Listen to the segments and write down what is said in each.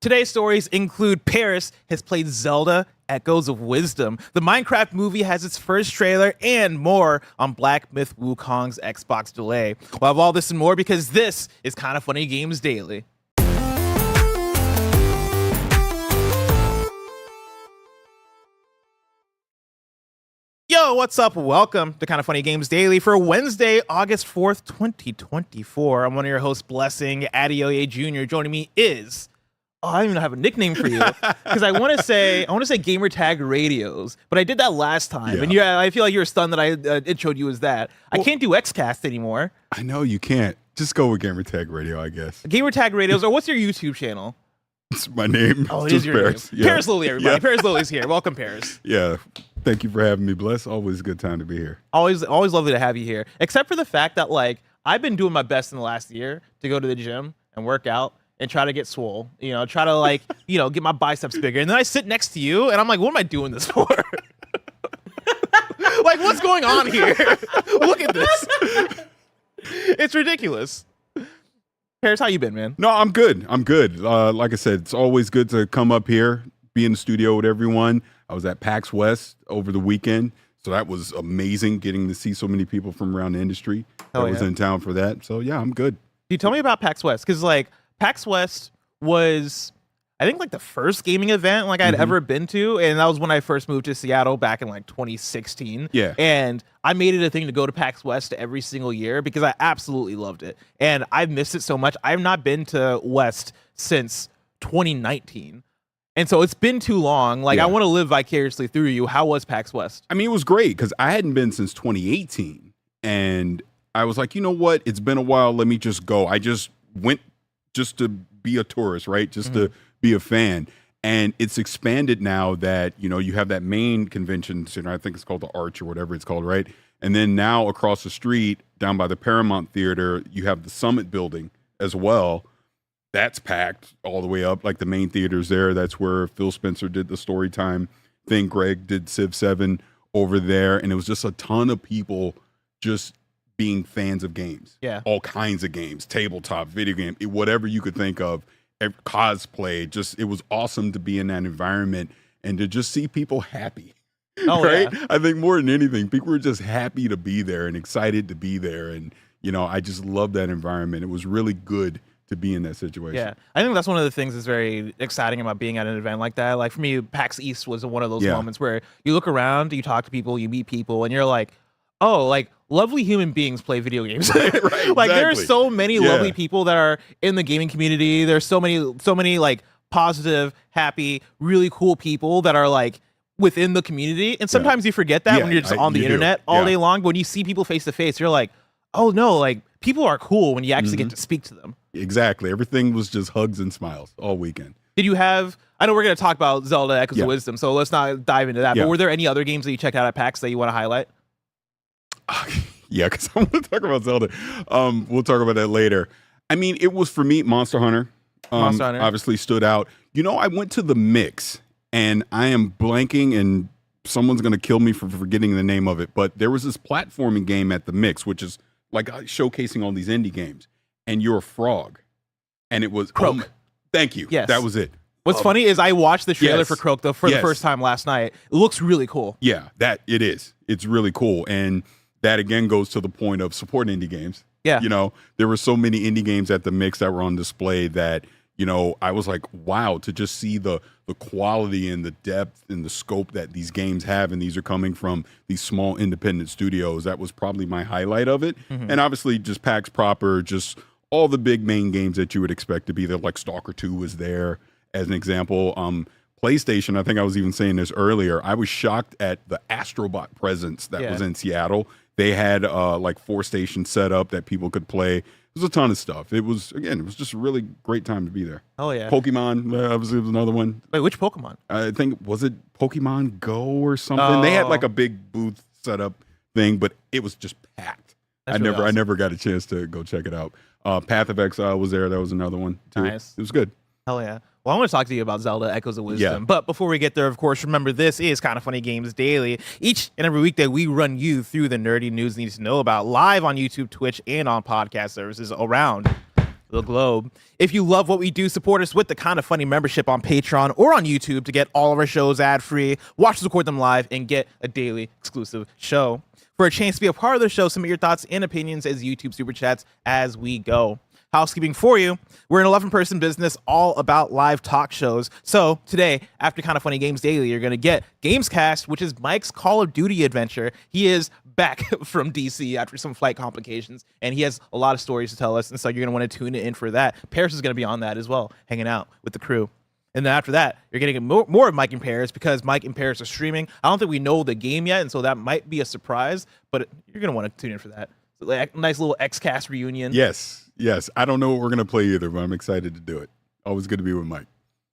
Today's stories include Parris has played Zelda Echoes of Wisdom. The Minecraft movie has its first trailer and more on Black Myth Wukong's Xbox delay. We'll have all this and more because this is Kinda Funny Games Daily. Yo, what's up? Welcome to Kinda Funny Games Daily for Wednesday, August 4th, 2024. I'm one of your hosts, Blessing Adeoye Jr. Joining me is... I don't even have a nickname for you because I want to say Gamertag Radios, but I did that last time, and I feel like you were stunned that I introed you as that. Well, I can't do XCast anymore. I know you can't. Just go with Gamertag Radio, I guess. Gamertag Radios, or what's your YouTube channel? It's my name. Oh, it is your Parris. Name. Yeah. Parris Lilly, everybody. Yeah. Parris Lilly's here. Welcome, Parris. Yeah. Thank you for having me, Bless. Always a good time to be here. Always lovely to have you here. Except for the fact that I've been doing my best in the last year to go to the gym and work out and try to get swole, try to get my biceps bigger. And then I sit next to you and I'm like, what am I doing this for? What's going on here? Look at this. It's ridiculous. Parris, how you been, man? No, I'm good. Like I said, it's always good to come up here, be in the studio with everyone. I was at PAX West over the weekend, so that was amazing getting to see so many people from around the industry that was in town for that. So yeah, I'm good. You tell me about PAX West, because PAX West was, I think, the first gaming event I'd ever been to, and that was when I first moved to Seattle back in 2016. Yeah. And I made it a thing to go to PAX West every single year because I absolutely loved it. And I've missed it so much. I've not been to West since 2019. And so it's been too long. I want to live vicariously through you. How was PAX West? I mean, it was great because I hadn't been since 2018. And I was like, you know what? It's been a while. Let me just go. I just went just to be a tourist, right? Just to be a fan. And it's expanded now that, you have that main convention center. I think it's called the Arch or whatever it's called, right? And then now across the street, down by the Paramount Theater, you have the Summit building as well. That's packed all the way up. The main theater's there. That's where Phil Spencer did the Storytime thing. Greg did Civ 7 over there. And it was just a ton of people just being fans of games. Yeah. All kinds of games, tabletop, video game, whatever you could think of, cosplay. It was awesome to be in that environment and to just see people happy. Oh, right? Yeah. I think more than anything, people were just happy to be there and excited to be there. And, I just love that environment. It was really good to be in that situation. Yeah. I think that's one of the things that's very exciting about being at an event like that. For me, PAX East was one of those moments where you look around, you talk to people, you meet people, and you're like, oh, lovely human beings play video games. Right, exactly. There are so many lovely people that are in the gaming community. There's so many positive, happy, really cool people that are within the community. And sometimes you forget that when you're just on the internet all day long. But when you see people face to face, you're like, oh no, people are cool when you actually get to speak to them. Exactly. Everything was just hugs and smiles all weekend. Did you have, I know we're going to talk about Zelda Echoes of Wisdom, so let's not dive into that. But were there any other games that you checked out at PAX that you want to highlight? Yeah, because I want to talk about Zelda. We'll talk about that later. I mean, it was, for me, Monster Hunter. Monster Hunter obviously stood out. I went to the Mix, and I am blanking, and someone's going to kill me for forgetting the name of it, but there was this platforming game at the Mix, which is showcasing all these indie games, and you're a frog, and it was Croak. Thank you. Yes. That was it. What's funny is I watched the trailer for Croak for the first time last night. It looks really cool. Yeah, it is. It's really cool. And that again goes to the point of supporting indie games. Yeah. There were so many indie games at the Mix that were on display that, I was like, wow, to just see the quality and the depth and the scope that these games have. And these are coming from these small independent studios. That was probably my highlight of it. And obviously just PAX proper, just all the big main games that you would expect to be there. Stalker 2 was there as an example. PlayStation, I think I was even saying this earlier, I was shocked at the Astrobot presence that was in Seattle. They had 4 stations set up that people could play. It was a ton of stuff. It was just a really great time to be there. Oh, yeah. Pokemon, obviously, was another one. Wait, which Pokemon? I think, was it Pokemon Go or something? They had a big booth set up thing, but it was just packed. I never got a chance to go check it out. Path of Exile was there. That was another one, too. Nice. It was good. Hell yeah. Well, I want to talk to you about Zelda Echoes of Wisdom. But before we get there, of course, remember this is Kinda Funny Games Daily. Each and every weekday, we run you through the nerdy news you need to know about live on YouTube, Twitch, and on podcast services around the globe. If you love what we do, support us with the Kind of Funny membership on Patreon or on YouTube to get all of our shows ad-free, watch us record them live, and get a daily exclusive show. For a chance to be a part of the show, submit your thoughts and opinions as YouTube Super Chats as we go. Housekeeping for you. We're an 11-person business all about live talk shows. So today, after Kind of Funny Games Daily, you're going to get GAMESCAST, which is Mike's Call of Duty adventure. He is back from DC after some flight complications, and he has a lot of stories to tell us, and so you're going to want to tune in for that. Parris is going to be on that as well, hanging out with the crew. And then after that, you're getting more of Mike and Parris because Mike and Parris are streaming. I don't think we know the game yet, and so that might be a surprise, but you're going to want to tune in for that. So, like, nice little XCast reunion. Yes. I don't know what we're going to play either, but I'm excited to do it. Always good to be with Mike.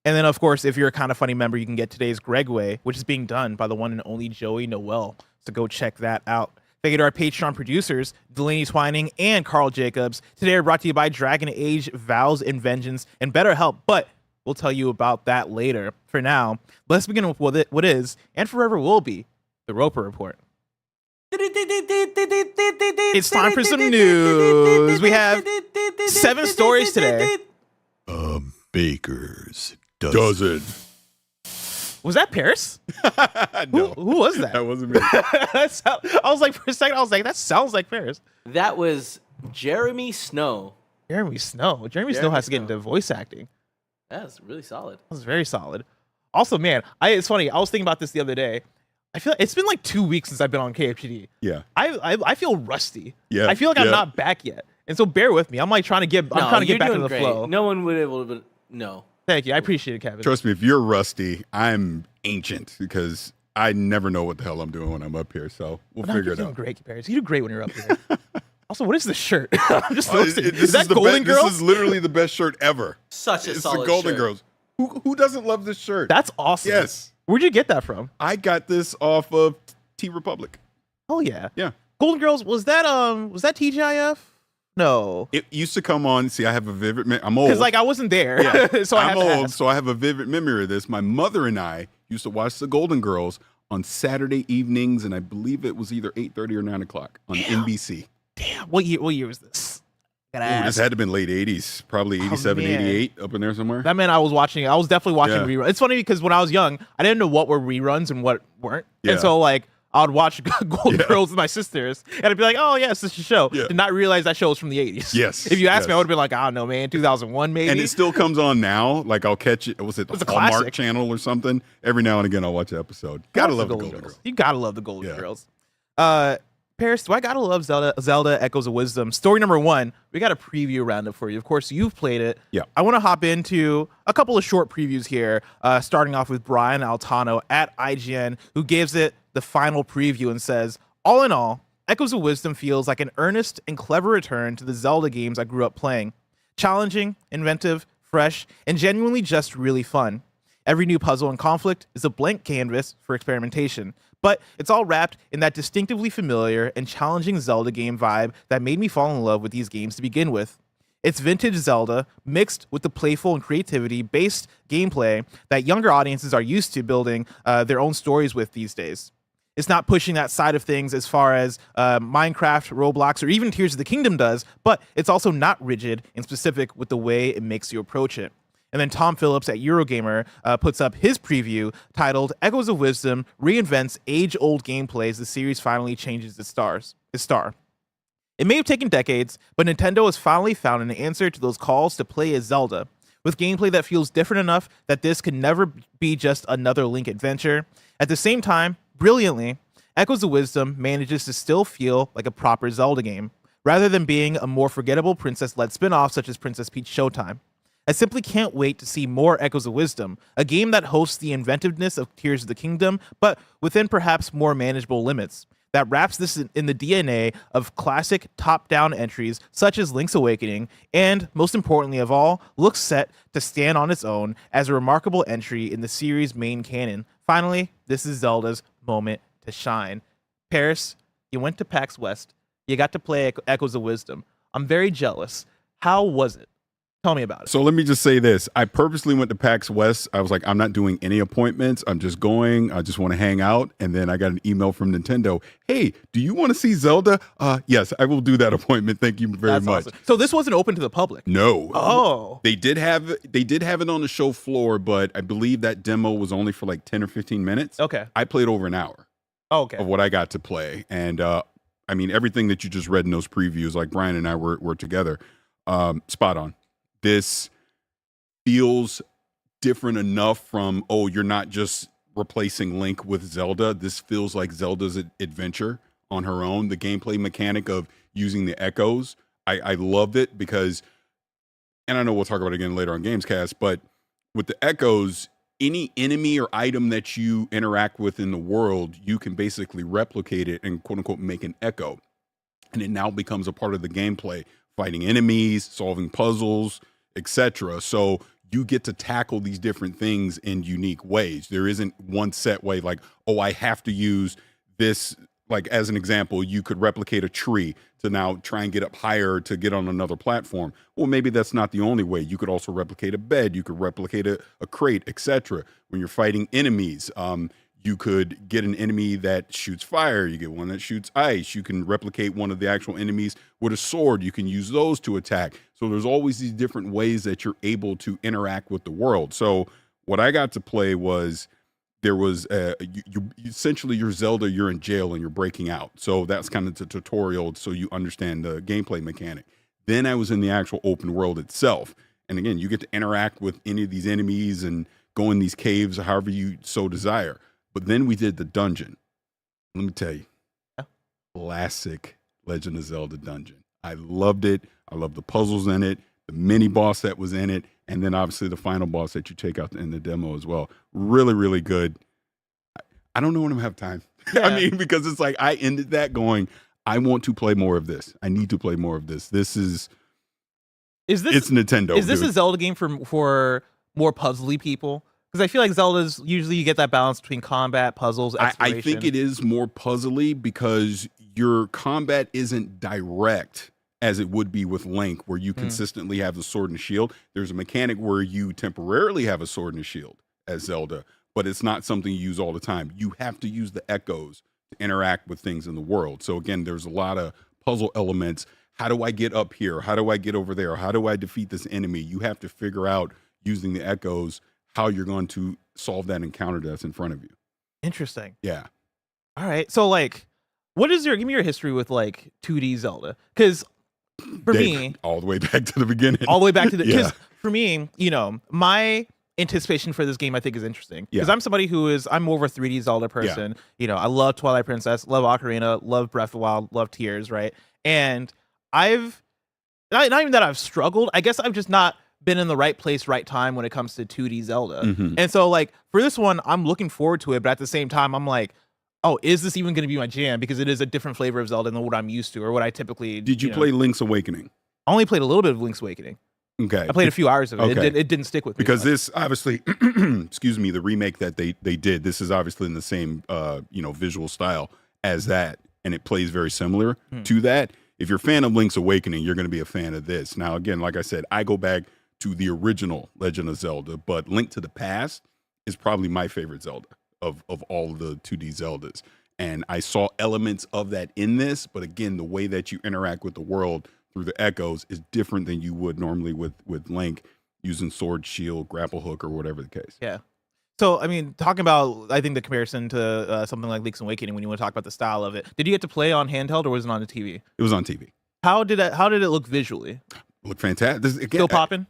And then, of course, if you're a Kind of Funny member, you can get today's Gregway, which is being done by the one and only Joey Noel. So go check that out. Thank you to our Patreon producers, Delaney Twining and Carl Jacobs. Today are brought to you by Dragon Age, Vows and Vengeance, and BetterHelp, but we'll tell you about that later. For now, let's begin with what is, and forever will be, the Roper Report. It's time for some news. We have 7 stories today. A baker's dozen. Was that Parris? No. Who was that? That wasn't me. I was like, for a second, I was like, that sounds like Parris. That was Jeremy Snow. Jeremy Snow has to get into voice acting. That's really solid. That was very solid. Also, man, it's funny. I was thinking about this the other day. I feel it's been like 2 weeks since I've been on KFGD. Yeah. I feel rusty. Yeah. I feel like I'm not back yet. And so bear with me. I'm like trying to get back into the flow. No one would be able to no. Thank you. I appreciate it, Kevin. Trust me, if you're rusty, I'm ancient because I never know what the hell I'm doing when I'm up here. So we'll figure it out. Great, Parris. You do great when you're up here. Also, what is this shirt? I'm just noticing. Is that the Golden Girls? This is literally the best shirt ever. Such a solid It's the Golden shirt. Girls. Who doesn't love this shirt? That's awesome. Yes. Where'd you get that from? I got this off of T Republic. Oh yeah. Yeah. Golden Girls, was that TGIF? No. It used to come on. See, I have a vivid I'm old. Because like I wasn't there. Yeah. So I'm old, ask. so I have a vivid memory of this. My mother and I used to watch the Golden Girls on Saturday evenings, and I believe it was either 8:30 or 9 o'clock on NBC. Damn. What year was this? Gotta Ooh, this ask. had to have been late 80s, probably 87, man. 88, up in there somewhere. That meant I was definitely watching Yeah. reruns. It's funny because when I was young, I didn't know what were reruns and what weren't. Yeah. And so like I would watch Golden Girls with my sisters and I'd be like, oh yes, this is a show. Yeah. Did not realize that show was from the 80s. Yes, If you asked yes. me, I would have been like, I don't know, man, 2001 maybe. And it still comes on now. Like I'll catch it. Was it the It's a Hallmark classic. channel or something? Every now and again, I'll watch an episode. Gotta love the Golden Girls. You gotta love the Golden Yeah. Girls. Parris, do I gotta love Zelda Echoes of Wisdom? Story number 1, we got a preview roundup for you. Of course, you've played it. Yeah. I want to hop into a couple of short previews here, starting off with Brian Altano at IGN, who gives it the final preview and says, all in all, Echoes of Wisdom feels like an earnest and clever return to the Zelda games I grew up playing. Challenging, inventive, fresh, and genuinely just really fun. Every new puzzle and conflict is a blank canvas for experimentation, but it's all wrapped in that distinctively familiar and challenging Zelda game vibe that made me fall in love with these games to begin with. It's vintage Zelda mixed with the playful and creativity-based gameplay that younger audiences are used to building their own stories with these days. It's not pushing that side of things as far as Minecraft, Roblox, or even Tears of the Kingdom does, but it's also not rigid and specific with the way it makes you approach it. And then Tom Phillips at Eurogamer puts up his preview titled Echoes of Wisdom reinvents age-old gameplay as the series finally changes its star. It may have taken decades, but Nintendo has finally found an answer to those calls to play as Zelda, with gameplay that feels different enough that this could never be just another Link adventure. At the same time, brilliantly, Echoes of Wisdom manages to still feel like a proper Zelda game, rather than being a more forgettable princess-led spin-off such as Princess Peach Showtime. I simply can't wait to see more Echoes of Wisdom, a game that hosts the inventiveness of Tears of the Kingdom, but within perhaps more manageable limits, that wraps this in the DNA of classic top-down entries such as Link's Awakening, and, most importantly of all, looks set to stand on its own as a remarkable entry in the series' main canon. Finally, this is Zelda's moment to shine. Parris, you went to PAX West. You got to play Echoes of Wisdom. I'm very jealous. How was it? Tell me about it. So let me just say this. I purposely went to PAX West. I was like, I'm not doing any appointments. I'm just going. I just want to hang out. And then I got an email from Nintendo. Hey, do you want to see Zelda? Yes, I will do that appointment. Thank you very much. Awesome. So this wasn't open to the public? No. Oh. They did have it on the show floor, but I believe that demo was only for like 10 or 15 minutes. Okay. I played over an hour Okay. of what I got to play. And I mean, everything that you just read in those previews, like Brian and I were together, spot on. This feels different enough from, oh, you're not just replacing Link with Zelda. This feels like Zelda's adventure on her own. The gameplay mechanic of using the echoes, I loved it because, and I know we'll talk about it again later on GamesCast, but with the echoes, any enemy or item that you interact with in the world, you can basically replicate it and quote unquote make an echo. And it now becomes a part of the gameplay, fighting enemies, solving puzzles, etc. So you get to tackle these different things in unique ways. There isn't one set way like, oh, I have to use this. Like, as an example, you could replicate a tree to now try and get up higher to get on another platform. Well, maybe that's not the only way. You could also replicate a bed. You could replicate a crate, etc. When you're fighting enemies, you could get an enemy that shoots fire. You get one that shoots ice. You can replicate one of the actual enemies with a sword. You can use those to attack. So there's always these different ways that you're able to interact with the world. So what I got to play was there was you essentially you're Zelda, you're in jail and you're breaking out. So that's kind of the tutorial so you understand the gameplay mechanic. Then I was in the actual open world itself. And again, you get to interact with any of these enemies and go in these caves however you so desire. But then we did the dungeon. Let me tell you, classic Legend of Zelda dungeon. I loved it. I loved the puzzles in it, the mini boss that was in it, and then obviously the final boss that you take out in the demo as well. Really, really good. I don't know when I'm gonna have time. Yeah. I mean, because it's like I ended that going, I want to play more of this. I need to play more of this. It's Nintendo. Is this dude. a Zelda game for more puzzly people? Because I feel like Zelda's usually you get that balance between combat, puzzles, exploration. I think it is more puzzly because your combat isn't direct as it would be with Link, where you consistently have the sword and shield. There's a mechanic where you temporarily have a sword and a shield as Zelda, but it's not something you use all the time. You have to use the echoes to interact with things in the world. So again, there's a lot of puzzle elements. How do I get up here? How do I get over there? How do I defeat this enemy? You have to figure out using the echoes how you're going to solve that encounter that's in front of you. Interesting. Yeah. All right. So like, give me your history with like 2D Zelda? Because for me, all the way back to the beginning. all the way back to the, because Yeah. for me, my anticipation for this game I think is interesting because I'm somebody I'm more of a 3D Zelda person. I love Twilight Princess, love Ocarina, love Breath of the Wild, love Tears, right? And I've not even that I've struggled, I guess I've just not been in the right place, right time when it comes to 2D Zelda. Mhm. And so like for this one, I'm looking forward to it, but at the same time, I'm like, oh, is this even going to be my jam? Because it is a different flavor of Zelda than what I'm used to or what I typically. Did you play Link's Awakening? I only played a little bit of Link's Awakening. Okay. I played a few hours of it. Okay. It didn't stick with me. Because this obviously, excuse me, the remake that they did, this is obviously in the same visual style as that, and it plays very similar to that. If you're a fan of Link's Awakening, you're going to be a fan of this. Now, again, like I said, I go back to the original Legend of Zelda, but Link to the Past is probably my favorite Zelda of all the 2D Zeldas. And I saw elements of that in this, but again, the way that you interact with the world through the echoes is different than you would normally with Link using sword, shield, grapple hook, or whatever the case. Yeah. So, I mean, talking about, I think the comparison to something like Link's Awakening, when you want to talk about the style of it, did you get to play on handheld or was it on the TV? It was on TV. How did it look visually? Look fantastic. This, again, Still popping?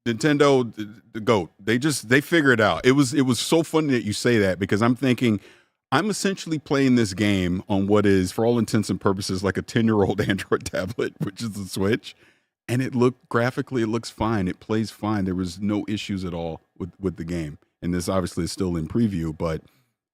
Nintendo, the GOAT. They figure it out. It was so funny that you say that because I'm thinking I'm essentially playing this game on what is, for all intents and purposes, like a 10-year-old Android tablet, which is the Switch. And it looks fine. It plays fine. There was no issues at all with the game. And this obviously is still in preview, but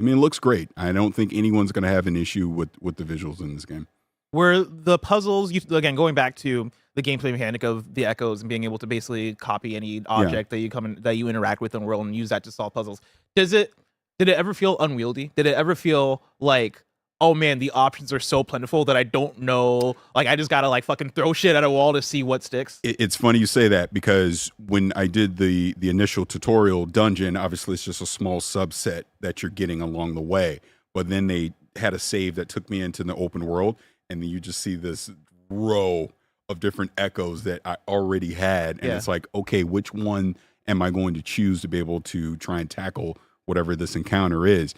I mean, it looks great. I don't think anyone's going to have an issue with the visuals in this game. Were the puzzles, again, going back to the gameplay mechanic of the echoes and being able to basically copy any object that you interact with in the world and use that to solve puzzles, did it ever feel unwieldy? Did it ever feel like, oh man, the options are so plentiful that I don't know. Like, I just gotta like fucking throw shit at a wall to see what sticks. It's funny you say that, because when I did the initial tutorial dungeon, obviously it's just a small subset that you're getting along the way. But then they had a save that took me into the open world, and then you just see this row of different echoes that I already had, and it's like, okay, which one am I going to choose to be able to try and tackle whatever this encounter is?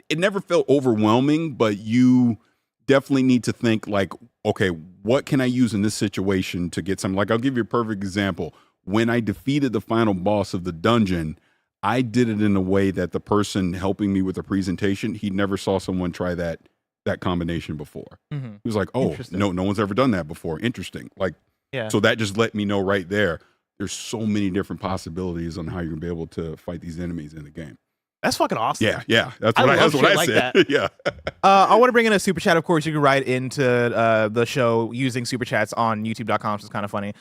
It never felt overwhelming, but you definitely need to think like, okay, what can I use in this situation to get some? Like, I'll give you a perfect example. When I defeated the final boss of the dungeon, I did it in a way that the person helping me with the presentation, he never saw someone try that combination before. He was like, oh, no one's ever done that before. Interesting. Like, so that just let me know right there, there's so many different possibilities on how you're gonna be able to fight these enemies in the game. That's fucking awesome. Yeah. That's what I said. That. Yeah. I want to bring in a super chat. Of course, you can write into the show using super chats on youtube.com, which is kind of funny.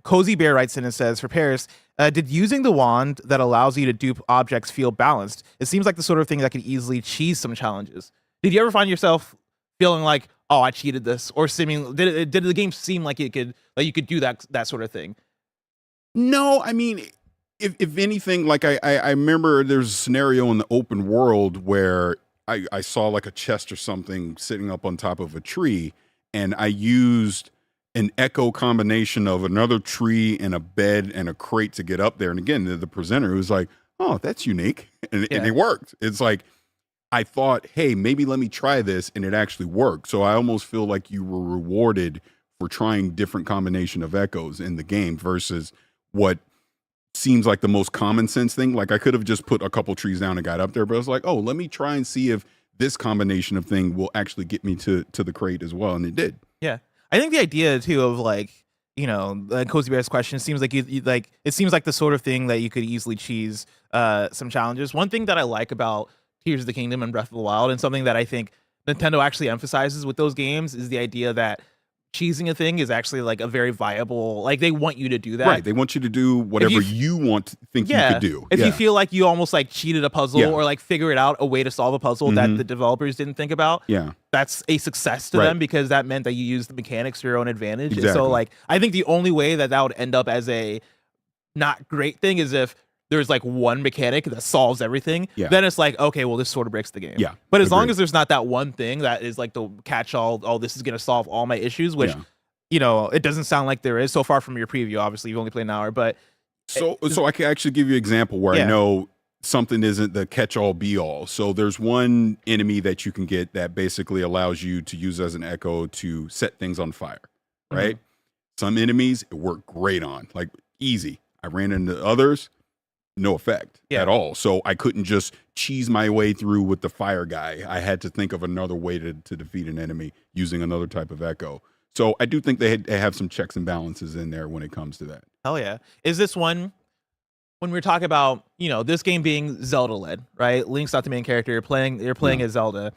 Cozy Bear writes in and says, for Parris, did using the wand that allows you to dupe objects feel balanced? It seems like the sort of thing that could easily cheese some challenges. Did you ever find yourself feeling like, oh, I cheated this, or did the game seem like you could do that sort of thing? No, I mean, if anything, like I remember there's a scenario in the open world where I saw like a chest or something sitting up on top of a tree, and I used an echo combination of another tree and a bed and a crate to get up there. And again, the presenter was like, oh, that's unique. And it worked. It's like, I thought, hey, maybe let me try this, and it actually worked. So I almost feel like you were rewarded for trying different combination of echoes in the game versus what seems like the most common sense thing. Like, I could have just put a couple trees down and got up there, but I was like, oh, let me try and see if this combination of thing will actually get me to the crate as well. And it did. Yeah. I think the idea too of like, you know, Cozy Bear's question seems like you like, it seems like the sort of thing that you could easily cheese some challenges. One thing that I like about Tears of the Kingdom and Breath of the Wild, and something that I think Nintendo actually emphasizes with those games, is the idea that cheesing a thing is actually like a very viable, like, they want you to do that. Right. They want you to do whatever you want to think you could do. If you feel like you almost like cheated a puzzle or like figured out a way to solve a puzzle that the developers didn't think about, that's a success to them, because that meant that you used the mechanics to your own advantage. Exactly. And so like, I think the only way that would end up as a not great thing is if there's like one mechanic that solves everything. Then it's like, okay, well, this sort of breaks the game. But as long as there's not that one thing that is like the catch-all, oh, this is going to solve all my issues, which, you know, it doesn't sound like there is so far from your preview. Obviously, you've only played an hour, but... So I can actually give you an example where I know something isn't the catch-all be-all. So there's one enemy that you can get that basically allows you to use as an echo to set things on fire, right? Some enemies, it worked great on, like, easy. I ran into others, no effect at all. So I couldn't just cheese my way through with the fire guy. I had to think of another way to defeat an enemy using another type of echo. So I do think they have some checks and balances in there when it comes to that. Hell yeah. Is this one, when we're talking about, you know, this game being Zelda led, right? Link's not the main character. You're playing as Zelda.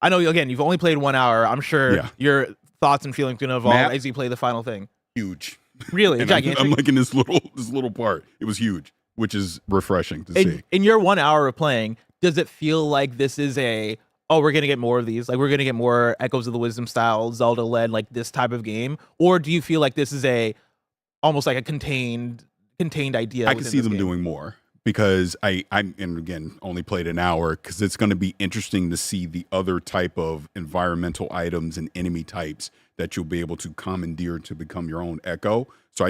I know, again, you've only played 1 hour. I'm sure your thoughts and feelings are going to evolve as you play the final thing. Huge. Really? Gigantic? I'm liking this little part. It was huge, which is refreshing to see. In your 1 hour of playing, does it feel like this is we're going to get more of these? Like, we're going to get more Echoes of the Wisdom style, Zelda-led, like this type of game? Or do you feel like this is almost like a contained idea? I can see them doing more, because I'm and again, only played an hour, because it's going to be interesting to see the other type of environmental items and enemy types that you'll be able to commandeer to become your own Echo. So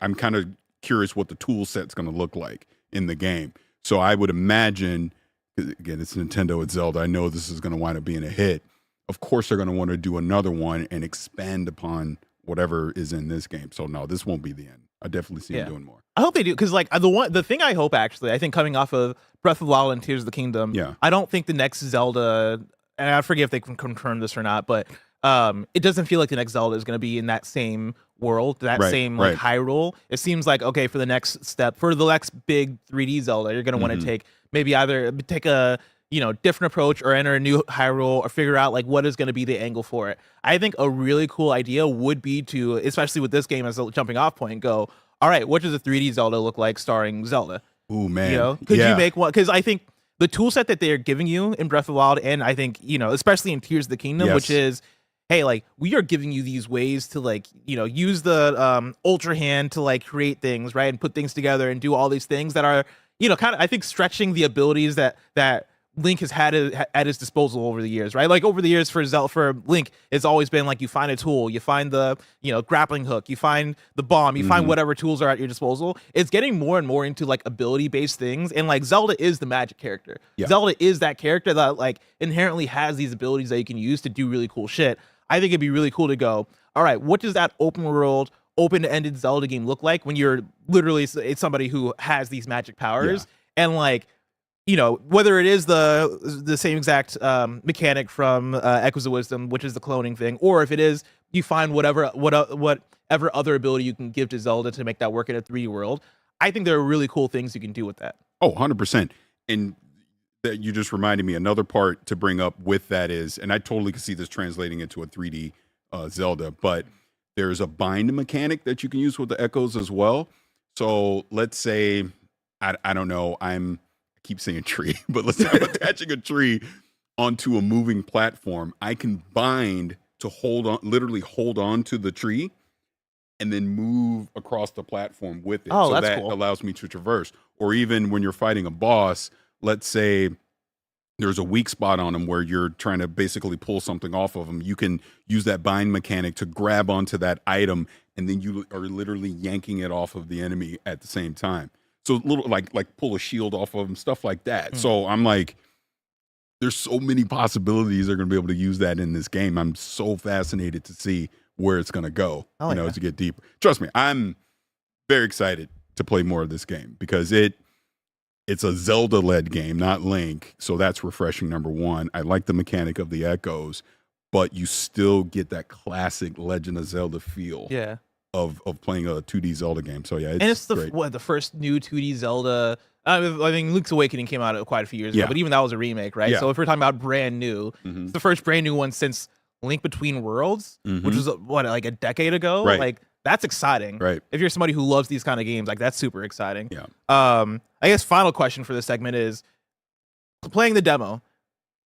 I'm kind of curious what the tool set's going to look like in the game. So I would imagine, again, it's Nintendo, it's Zelda, I know this is going to wind up being a hit. Of course, they're going to want to do another one and expand upon whatever is in this game. So no, this won't be the end. I definitely see them doing more. I hope they do, because like the thing I hope, actually, I think coming off of Breath of the Wild and Tears of the Kingdom, I don't think the next Zelda, and I forget if they can confirm this or not, but it doesn't feel like the next Zelda is going to be in that same world, that same like Hyrule. It seems like, okay, for the next step, for the next big 3D Zelda, you're going to want to take a different approach, or enter a new Hyrule, or figure out like what is going to be the angle for it. I think a really cool idea would be to, especially with this game as a jumping off point, go, all right, what does a 3D Zelda look like starring Zelda? Ooh, man. You know, could you make one? Because I think the tool set that they're giving you in Breath of the Wild, and I think, especially in Tears of the Kingdom, which is, hey, like, we are giving you these ways to, like, use the Ultra Hand to, like, create things, right, and put things together and do all these things that are, kind of, I think, stretching the abilities that Link has had at his disposal over the years, right? Like, over the years for Link, it's always been like, you find a tool, you find the grappling hook, you find the bomb, you find whatever tools are at your disposal. It's getting more and more into like ability based things, and like Zelda is the magic character. Zelda is that character that like inherently has these abilities that you can use to do really cool shit. I think it'd be really cool to go, all right, what does that open world, open-ended Zelda game look like when you're literally it's somebody who has these magic powers, and like, whether it is the same exact mechanic from Echoes of Wisdom, which is the cloning thing, or if it is you find whatever other ability you can give to Zelda to make that work in a 3D world, I think there are really cool things you can do with that. Oh, 100%. And that you just reminded me, another part to bring up with that is, and I totally can see this translating into a 3D Zelda, but there's a bind mechanic that you can use with the Echoes as well. So let's say, I don't know, I keep saying tree, but let's say I'm attaching a tree onto a moving platform. I can bind to literally hold on to the tree and then move across the platform with it. Oh, so that's that cool. allows me to traverse. Or even when you're fighting a boss, let's say there's a weak spot on them where you're trying to basically pull something off of them. You can use that bind mechanic to grab onto that item, and then you are literally yanking it off of the enemy at the same time. So little like pull a shield off of them, stuff like that. So I'm like, there's so many possibilities they're going to be able to use that in this game. I'm so fascinated to see where it's going to go, as you get deeper. Trust me, I'm very excited to play more of this game because it's a Zelda-led game, not Link. So that's refreshing, number one. I like the mechanic of the Echoes, but you still get that classic Legend of Zelda feel. Yeah. Of playing a 2D Zelda game. So yeah, it's great. the first new 2D Zelda. I mean, Link's Awakening came out quite a few years ago, but even that was a remake, right? So if we're talking about brand new, it's the first brand new one since Link Between Worlds, which was like a decade ago. Right. Like, that's exciting. Right. If you're somebody who loves these kind of games, like, that's super exciting. Yeah. I guess final question for this segment is, playing the demo,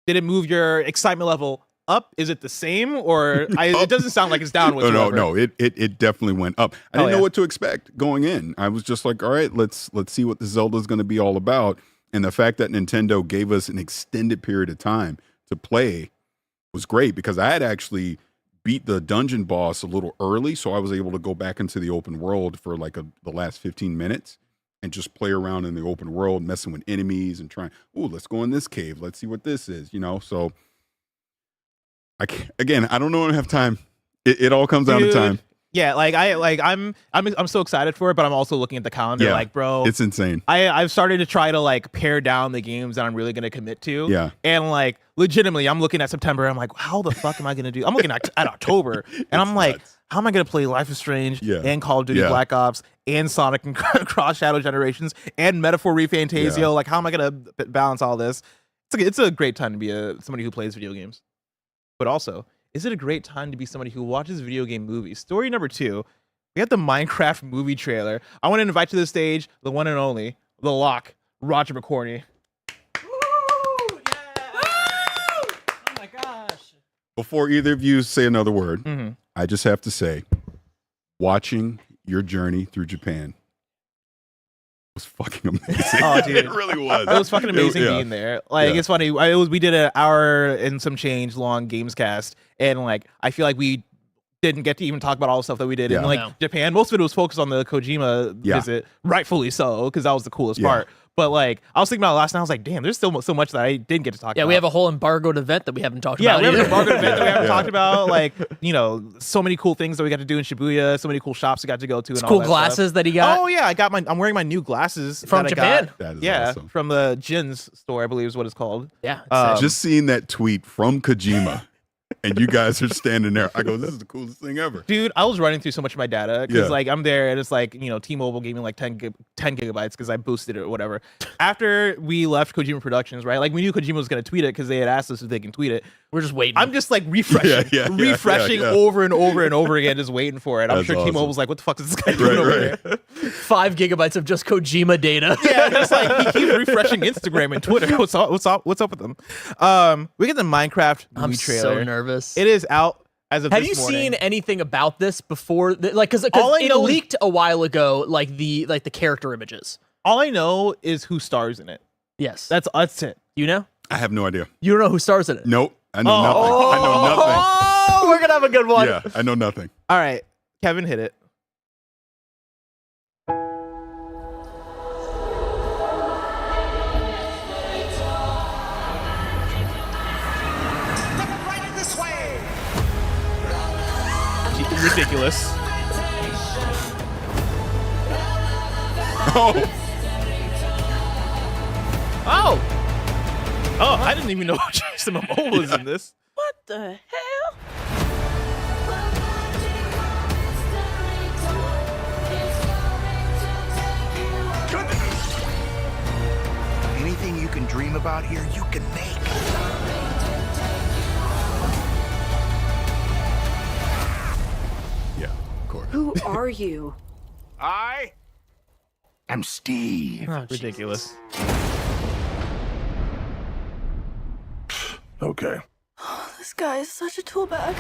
did it move your excitement level up? Is it the same, or it doesn't sound like it's down whatsoever? No, it definitely went up. I didn't know what to expect going in. I was just like, all right, let's see what the Zelda is going to be all about. And the fact that Nintendo gave us an extended period of time to play was great, because I had actually beat the dungeon boss a little early, so I was able to go back into the open world for like the last 15 minutes and just play around in the open world, messing with enemies and trying, let's go in this cave, let's see what this is, so I don't know when I have time. It all comes down to time. Yeah, I'm so excited for it, but I'm also looking at the calendar, like, bro, it's insane. I've started to try to like pare down the games that I'm really gonna commit to. Yeah. And like, legitimately, I'm looking at September. I'm like, how the fuck am I gonna do? I'm looking at October, and I'm like, how am I gonna play Life is Strange and Call of Duty Black Ops and Sonic and Cross Shadow Generations and Metaphor Refantasio? Yeah. Like, how am I gonna balance all this? It's a great time to be somebody who plays video games. But also, is it a great time to be somebody who watches video game movies? Story number 2, we got the Minecraft movie trailer. I want to invite to the stage the one and only, the Lock, Roger McCorney. Woo! Yeah! Woo! Oh my gosh. Before either of you say another word, I just have to say, watching your journey through Japan was fucking amazing. Oh, dude. It really was. It was fucking amazing being there. Like, it's funny. We did an hour and some change long GAMESCAST, and like, I feel like we didn't get to even talk about all the stuff that we did in like Japan. Most of it was focused on the Kojima visit, rightfully so, because that was the coolest part. But like, I was thinking about it last night. I was like, damn, there's still so much that I didn't get to talk about. Yeah, we have a whole embargoed event that we haven't talked about. Yeah, we have an either. embargoed event that we haven't talked about. Like, so many cool things that we got to do in Shibuya. So many cool shops we got to go to. And all Cool that glasses stuff. that he got. Oh yeah, I'm wearing my new glasses From that Japan? I got. That is awesome. From the Jin's store, I believe is what it's called. Yeah. Just seeing that tweet from Kojima, and you guys are standing there, I go, this is the coolest thing ever. Dude, I was running through so much of my data because like I'm there and it's like, T-Mobile gave me like 10 gigabytes because I boosted it or whatever. After we left Kojima Productions, right? Like, we knew Kojima was going to tweet it because they had asked us if they can tweet it. We're just waiting. I'm just like refreshing, refreshing over and over and over again, just waiting for it. I'm That's sure awesome. T-Mobile's like, what the fuck is this guy doing over there? 5 gigabytes of just Kojima data. Yeah, just like he keeps refreshing Instagram and Twitter. What's up with them? We get the Minecraft movie I'm trailer. so nervous. It is out as of Have this you morning. seen anything about this before? Like, because All I it know is- leaked a while ago, like the character images. All I know is who stars in it. Yes. That's it. You know? I have no idea. You don't know who stars in it? Nope. I know nothing. I know nothing. Oh, we're gonna have a good one. Yeah, I know nothing. All right, Kevin, hit it. Ridiculous. Oh, Oh, I didn't even know Jason Momoa was in this. What the hell? Anything you can dream about here, you can make. yeah, of course. Who are you? I am Steve. Oh, Ridiculous. Okay. This guy is such a tool bag.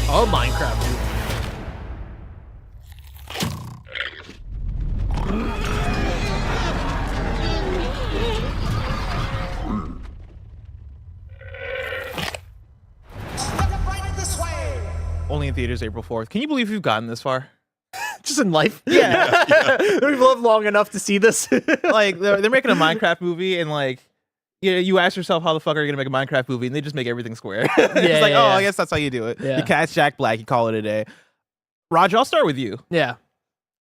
Oh, Minecraft, dude. Only in theaters April 4th. Can you believe we've gotten this far? Just in life. Yeah. We've lived long enough to see this. Like they're making a Minecraft movie and like you ask yourself how the fuck are you gonna make a Minecraft movie and they just make everything square. It's like, yeah. I guess that's how you do it. Yeah. You cast Jack Black, you call it a day. Raj, I'll start with you. Yeah.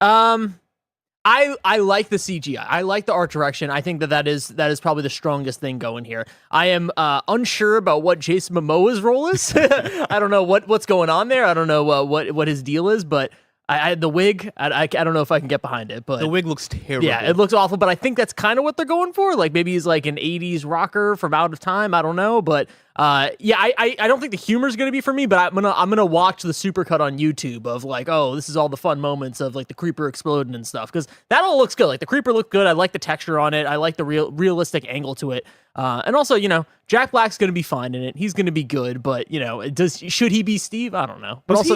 I like the CGI. I like the art direction. I think that is probably the strongest thing going here. I am unsure about what Jason Momoa's role is. I don't know what's going on there. I don't know what his deal is, but I the wig, I don't know if I can get behind it. But The wig looks terrible. yeah, it looks awful, but I think that's kind of what they're going for. Like maybe he's like an 80s rocker from out of time. I don't know, but yeah, I don't think the humor is gonna be for me. But I'm gonna watch the supercut on YouTube of like, oh, this is all the fun moments of like the creeper exploding and stuff because that all looks good. Like the creeper looked good. I like the texture on it. I like the realistic angle to it. And also, Jack Black's gonna be fine in it. He's gonna be good, but should he be Steve? I don't know. But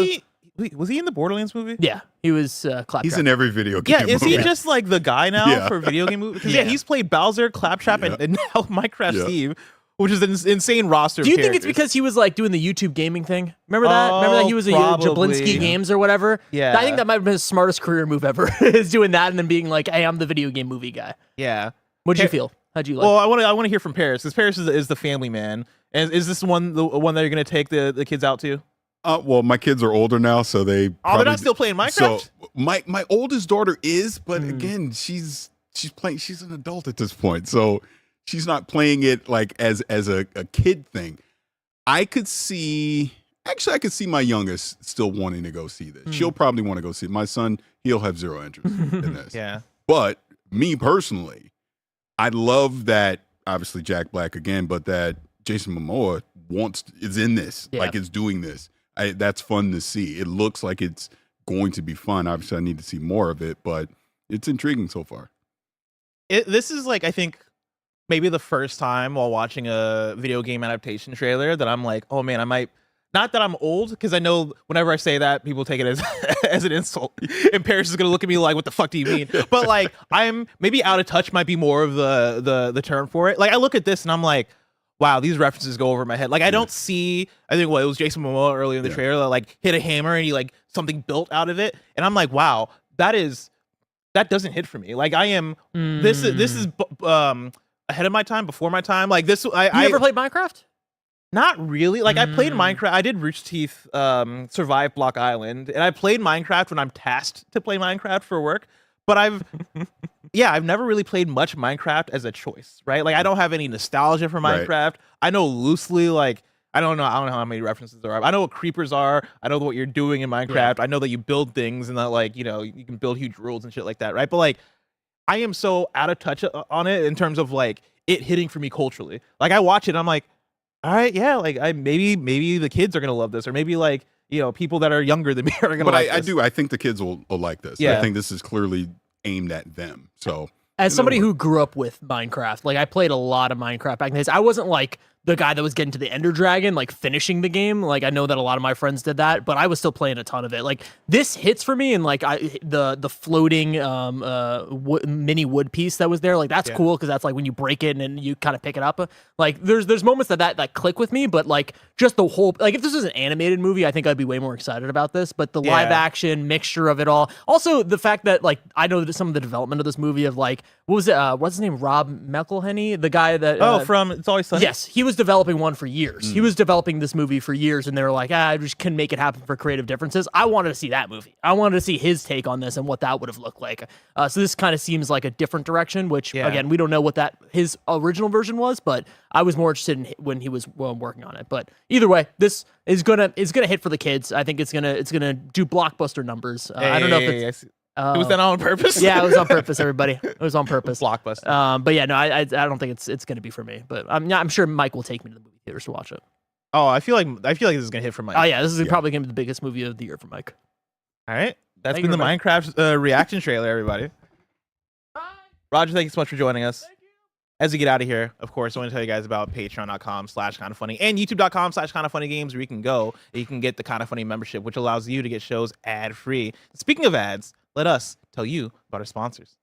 Was he in the Borderlands movie? yeah, he was Claptrap. He's in every video game. Yeah, is he movie. just like the guy now Yeah. for video game movies? Because yeah, he's played Bowser, Claptrap, and now Minecraft Yeah. Steve, which is an insane roster. Do you of think it's characters. because he was like doing the YouTube gaming thing? Remember that? Remember that he was a probably. Jablinski Games or whatever? Yeah. I think that might have been his smartest career move ever, is doing that and then being like, hey, I'm the video game movie guy. Yeah. What'd you feel? How'd you like? Well, I want to hear from Parris because Parris is the family man. And is this the one that you're gonna take the kids out to? Well, my kids are older now, so they. Oh, probably, they're not still playing Minecraft. So my oldest daughter is, but again, she's playing. She's an adult at this point, so she's not playing it like as a kid thing. I could see my youngest still wanting to go see this. She'll probably want to go see it. My son, he'll have zero interest in this. Yeah. But me personally, I love that. Obviously, Jack Black again, but that Jason Momoa is in this, Yeah. like it's doing this. That's fun to see. It looks like it's going to be fun. Obviously, I need to see more of it, but it's intriguing so far. This is like I think maybe the first time while watching a video game adaptation trailer that I'm like, oh man, I might. Not that I'm old, because I know whenever I say that, people take it as as an insult, and Parris is gonna look at me like, "What the fuck do you mean?" But like, I'm maybe out of touch might be more of the term for it. Like, I look at this and I'm like, wow, these references go over my head. Like, I don't see. I think it was Jason Momoa earlier in the trailer that like hit a hammer and he like something built out of it, and I'm like, wow, that doesn't hit for me. Like, I am. This is ahead of my time, before my time. Like this, you ever played Minecraft? Not really. Like I played Minecraft. I did Rooster Teeth survive Block Island, and I played Minecraft when I'm tasked to play Minecraft for work. But I've never really played much Minecraft as a choice, right? Like I don't have any nostalgia for Minecraft. Right. I know loosely, like I don't know how many references there are. I know what creepers are. I know what you're doing in Minecraft. I know that you build things and that like you can build huge worlds and shit like that, right? But like I am so out of touch on it in terms of like it hitting for me culturally. Like I watch it, I'm like, all right, yeah, like maybe the kids are gonna love this, or maybe like people that are younger than me are gonna. But like I this. do. I think the kids will like this. Yeah. I think this is clearly aimed at them. So As somebody who grew up with Minecraft, like I played a lot of Minecraft back in the days. I wasn't like the guy that was getting to the Ender Dragon, like finishing the game. Like I know that a lot of my friends did that, but I was still playing a ton of it. Like this hits for me, and like the floating mini wood piece that was there, like that's cool because that's like when you break it and you kind of pick it up. Like there's moments that click with me, but like just the whole, like if this was an animated movie, I think I'd be way more excited about this. But the live action mixture of it all, also the fact that like I know that some of the development of this movie of like what's his name, Rob McElhenney, the guy that from It's Always Sunny. Yes, he was developing one for years. He was developing this movie for years, and they were like, I just couldn't make it happen for creative differences. I wanted to see that movie. I wanted to see his take on this and what that would have looked like. So this kind of seems like a different direction, which again, we don't know what his original version was, but I was more interested in when he was working on it. But either way, this is gonna hit for the kids. I think it's gonna do blockbuster numbers. I don't know if it's. Was that on purpose? Yeah, it was on purpose, everybody. It was on purpose. Blockbuster. But yeah, no, I don't think it's going to be for me. But I'm sure Mike will take me to the movie theaters to watch it. Oh, I feel like this is gonna hit for Mike. Oh yeah, this is probably going to be the biggest movie of the year for Mike. All right, that's Thank been you, the Minecraft reaction trailer, everybody. Roger, thank you so much for joining us. As we get out of here, of course, I want to tell you guys about patreon.com/kindafunny and youtube.com/kindafunnygames, where you can go and you can get the Kinda Funny membership, which allows you to get shows ad-free. Speaking of ads, let us tell you about our sponsors.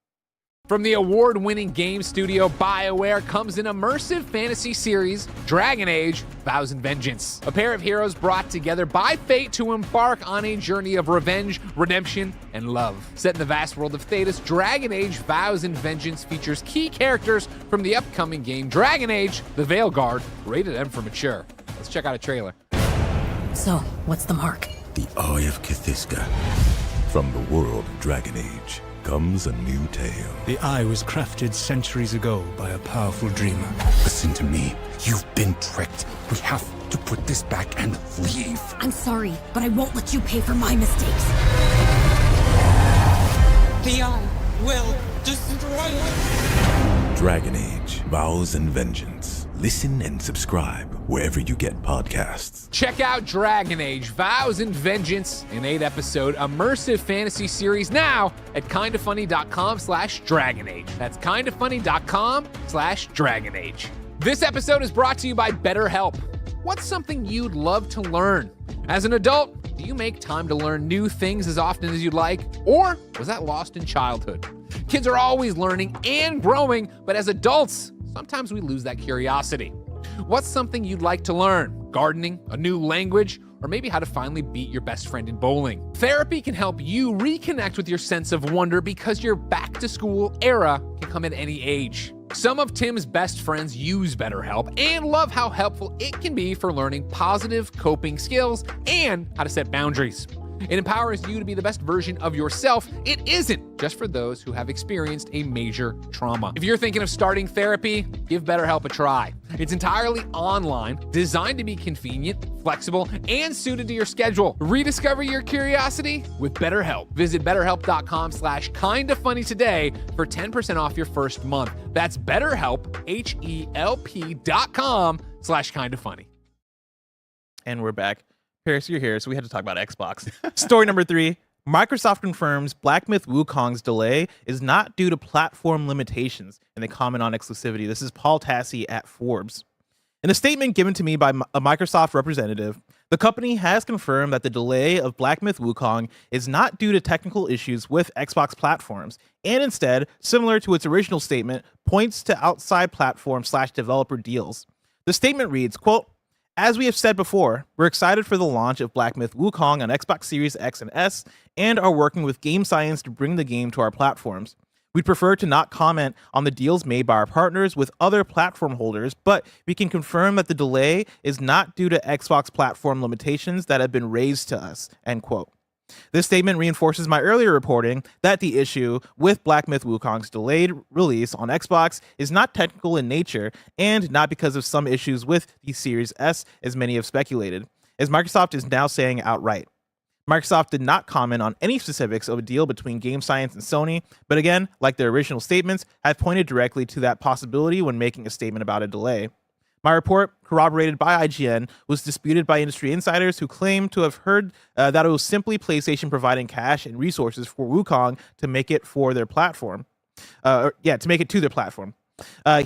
From the award-winning game studio BioWare comes an immersive fantasy series, Dragon Age: Vows and Vengeance. A pair of heroes brought together by fate to embark on a journey of revenge, redemption, and love. Set in the vast world of Thedas, Dragon Age: Vows and Vengeance features key characters from the upcoming game Dragon Age: The Veilguard, rated M for mature. Let's check out a trailer. So, what's the mark? The Eye of Kithiska. From the world of Dragon Age comes a new tale. The Eye was crafted centuries ago by a powerful dreamer. Listen to me. You've been tricked. We have to put this back and leave. I'm sorry, but I won't let you pay for my mistakes. The Eye will destroy us. Dragon Age: Vows and Vengeance. Listen and subscribe wherever you get podcasts. Check out Dragon Age: Vows and Vengeance, an 8-episode immersive fantasy series now at kindafunny.com/dragonage. That's kindafunny.com/dragonage. This episode is brought to you by BetterHelp. What's something you'd love to learn? As an adult, do you make time to learn new things as often as you'd like? Or was that lost in childhood? Kids are always learning and growing, but as adults, sometimes we lose that curiosity. What's something you'd like to learn? Gardening, a new language, or maybe how to finally beat your best friend in bowling. Therapy can help you reconnect with your sense of wonder because your back-to-school era can come at any age. Some of Tim's best friends use BetterHelp and love how helpful it can be for learning positive coping skills and how to set boundaries. It empowers you to be the best version of yourself. It isn't just for those who have experienced a major trauma. If you're thinking of starting therapy, give BetterHelp a try. It's entirely online, designed to be convenient, flexible, and suited to your schedule. Rediscover your curiosity with BetterHelp. Visit BetterHelp.com/kindafunny today for 10% off your first month. That's BetterHelp, HELP.com/kindafunny. And we're back. Parris, you're here, so we had to talk about Xbox. Story number 3. Microsoft confirms Black Myth Wukong's delay is not due to platform limitations, and they comment on exclusivity. This is Paul Tassi at Forbes. In a statement given to me by a Microsoft representative, the company has confirmed that the delay of Black Myth Wukong is not due to technical issues with Xbox platforms, and instead, similar to its original statement, points to outside platform/developer deals. The statement reads, quote, "As we have said before, we're excited for the launch of Black Myth Wukong on Xbox Series X and S and are working with Game Science to bring the game to our platforms. We'd prefer to not comment on the deals made by our partners with other platform holders, but we can confirm that the delay is not due to Xbox platform limitations that have been raised to us," end quote. This statement reinforces my earlier reporting that the issue with Black Myth Wukong's delayed release on Xbox is not technical in nature and not because of some issues with the Series S, as many have speculated, as Microsoft is now saying outright. Microsoft did not comment on any specifics of a deal between Game Science and Sony, but again, like their original statements, have pointed directly to that possibility when making a statement about a delay. My report, corroborated by IGN, was disputed by industry insiders who claim to have heard that it was simply PlayStation providing cash and resources for Wukong to make it for their platform. To make it to their platform.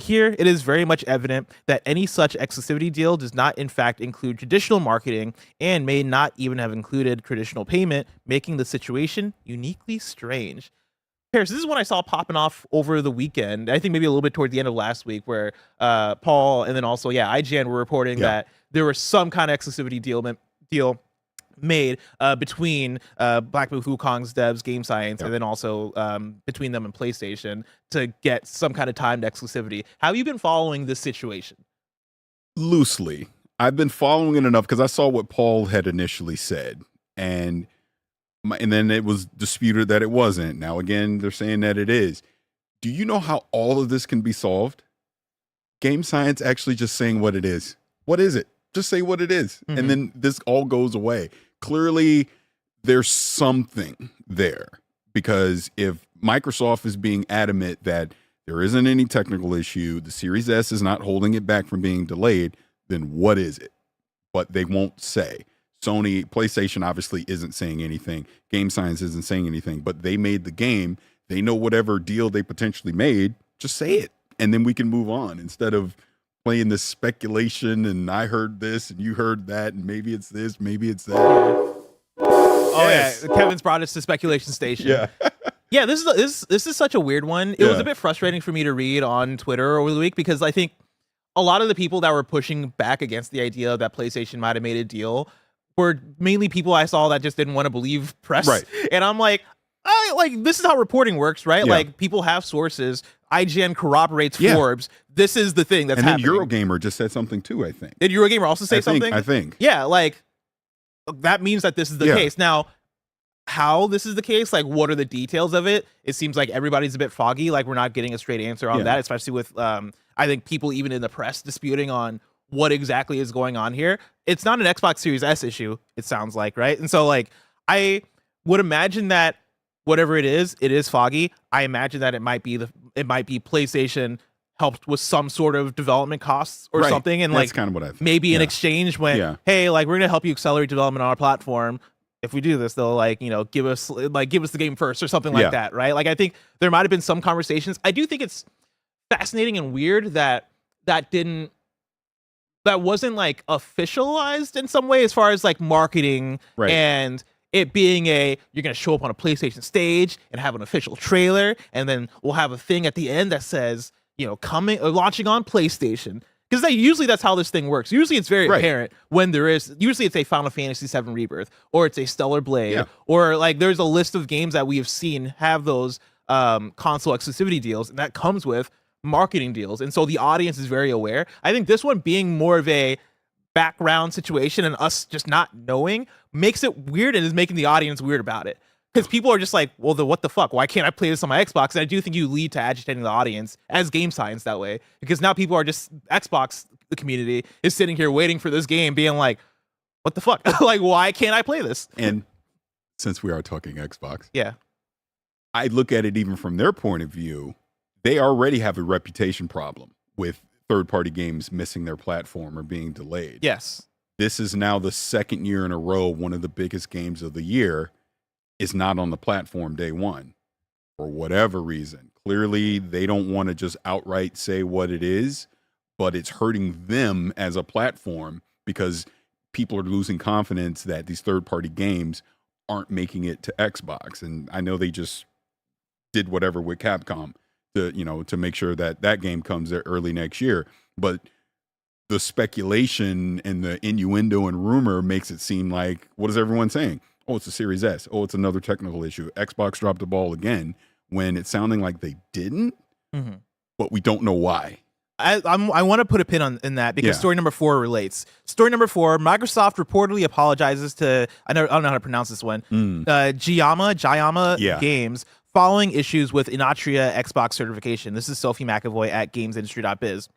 Here, it is very much evident that any such exclusivity deal does not, in fact, include traditional marketing and may not even have included traditional payment, making the situation uniquely strange. Parris, this is what I saw popping off over the weekend. I think maybe a little bit toward the end of last week, where Paul and then also IGN were reporting that there was some kind of exclusivity deal made between Black Myth Wukong's devs, Game Science, and then also between them and PlayStation to get some kind of timed exclusivity. How have you been following this situation? Loosely. I've been following it enough because I saw what Paul had initially said, and then it was disputed that it wasn't. Now, again, they're saying that it is. Do you know how all of this can be solved? Game Science actually just saying what it is. What is it? Just say what it is. Mm-hmm. And then this all goes away. Clearly, there's something there, because if Microsoft is being adamant that there isn't any technical issue, the Series S is not holding it back from being delayed, then what is it? But they won't say. Sony, PlayStation obviously isn't saying anything. Game Science isn't saying anything, but they made the game. They know whatever deal they potentially made, just say it. And then we can move on instead of playing this speculation and I heard this and you heard that and maybe it's this, maybe it's that. Oh yes. Yeah, Kevin's brought us to speculation station. Yeah. Yeah, this is such a weird one. It was a bit frustrating for me to read on Twitter over the week because I think a lot of the people that were pushing back against the idea that PlayStation might have made a deal were mainly people I saw that just didn't want to believe press. Right. And I'm like, this is how reporting works, right? Yeah. Like, people have sources. IGN corroborates Forbes. This is the thing that's happening. And then Eurogamer just said something too, I think. Did Eurogamer also say something? I think. Yeah, like, that means that this is the case. Now, how this is the case, like, what are the details of it? It seems like everybody's a bit foggy. Like, we're not getting a straight answer on that, especially with, I think, people even in the press disputing on what exactly is going on here. It's not an Xbox Series S issue, it sounds like, right? And so, like, I would imagine that whatever it is foggy. I imagine that it might be PlayStation helped with some sort of development costs or something, and that's kind of what I think. Maybe in exchange when hey, like, we're gonna help you accelerate development on our platform. If we do this, they'll give us the game first or something like that, right? Like, I think there might have been some conversations. I do think it's fascinating and weird that wasn't like officialized in some way as far as like marketing and it being you're going to show up on a PlayStation stage and have an official trailer, and then we'll have a thing at the end that says, coming or launching on PlayStation. Because usually that's how this thing works. Usually it's very apparent when usually it's a Final Fantasy VII Rebirth, or it's a Stellar Blade, or like there's a list of games that we have seen have those console exclusivity deals, and that comes with marketing deals. And so the audience is very aware. I think this one being more of a background situation and us just not knowing makes it weird and is making the audience weird about it. Because people are just like, well, what the fuck? Why can't I play this on my Xbox? And I do think you lead to agitating the audience as Game Science that way. Because now people are just, Xbox, the community, is sitting here waiting for this game, being like, what the fuck? Like, why can't I play this? And since we are talking Xbox, yeah, I look at it even from their point of view. They already have a reputation problem with third-party games missing their platform or being delayed. Yes. This is now the second year in a row one of the biggest games of the year is not on the platform day one for whatever reason. Clearly, they don't want to just outright say what it is, but it's hurting them as a platform because people are losing confidence that these third-party games aren't making it to Xbox. And I know they just did whatever with Capcom to make sure that game comes there early next year. But the speculation and the innuendo and rumor makes it seem like, what is everyone saying? Oh, it's a Series S. Oh, it's another technical issue. Xbox dropped the ball again, when it's sounding like they didn't, but we don't know why. I want to put a pin in that because story number 4 relates. Story number 4, Microsoft reportedly apologizes to, I don't know how to pronounce this one, Jyamma Games, following issues with Enotria Xbox certification. This is Sophie Mcevoy at GamesIndustry.biz.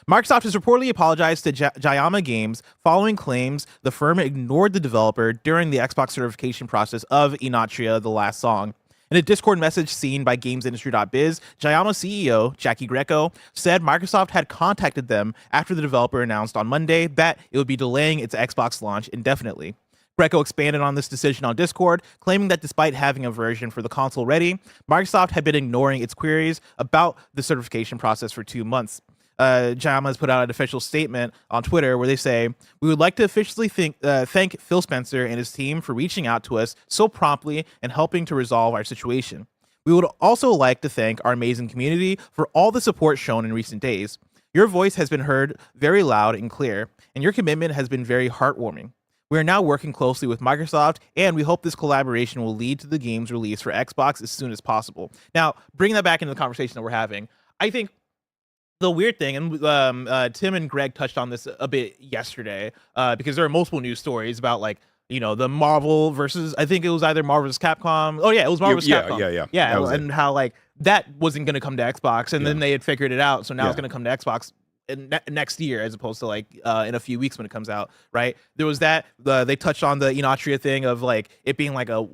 Microsoft has reportedly apologized to Jyamma Games following claims the firm ignored the developer during the Xbox certification process of Enotria: The Last Song. In a Discord message seen by GamesIndustry.biz, Jyamma CEO Jackie Greco said Microsoft had contacted them after the developer announced on Monday that it would be delaying its Xbox launch indefinitely. Greco expanded on this decision on Discord, claiming that despite having a version for the console ready, Microsoft had been ignoring its queries about the certification process for 2 months. Jyamma has put out an official statement on Twitter where they say, "We would like to officially thank Phil Spencer and his team for reaching out to us so promptly and helping to resolve our situation. We would also like to thank our amazing community for all the support shown in recent days. Your voice has been heard very loud and clear, and your commitment has been very heartwarming. We are now working closely with Microsoft, and we hope this collaboration will lead to the game's release for Xbox as soon as possible." Now, bringing that back into the conversation that we're having, I think the weird thing, and Tim and Greg touched on this a bit yesterday, because there are multiple news stories about, like, the Marvel versus, I think it was either Marvel versus Capcom. Oh yeah, it was Marvel versus Capcom. Yeah, and how like that wasn't going to come to Xbox, and then they had figured it out, so now it's going to come to Xbox next year as opposed to like in a few weeks when it comes out, right? There was that. They touched on the Enotria thing of like it being like a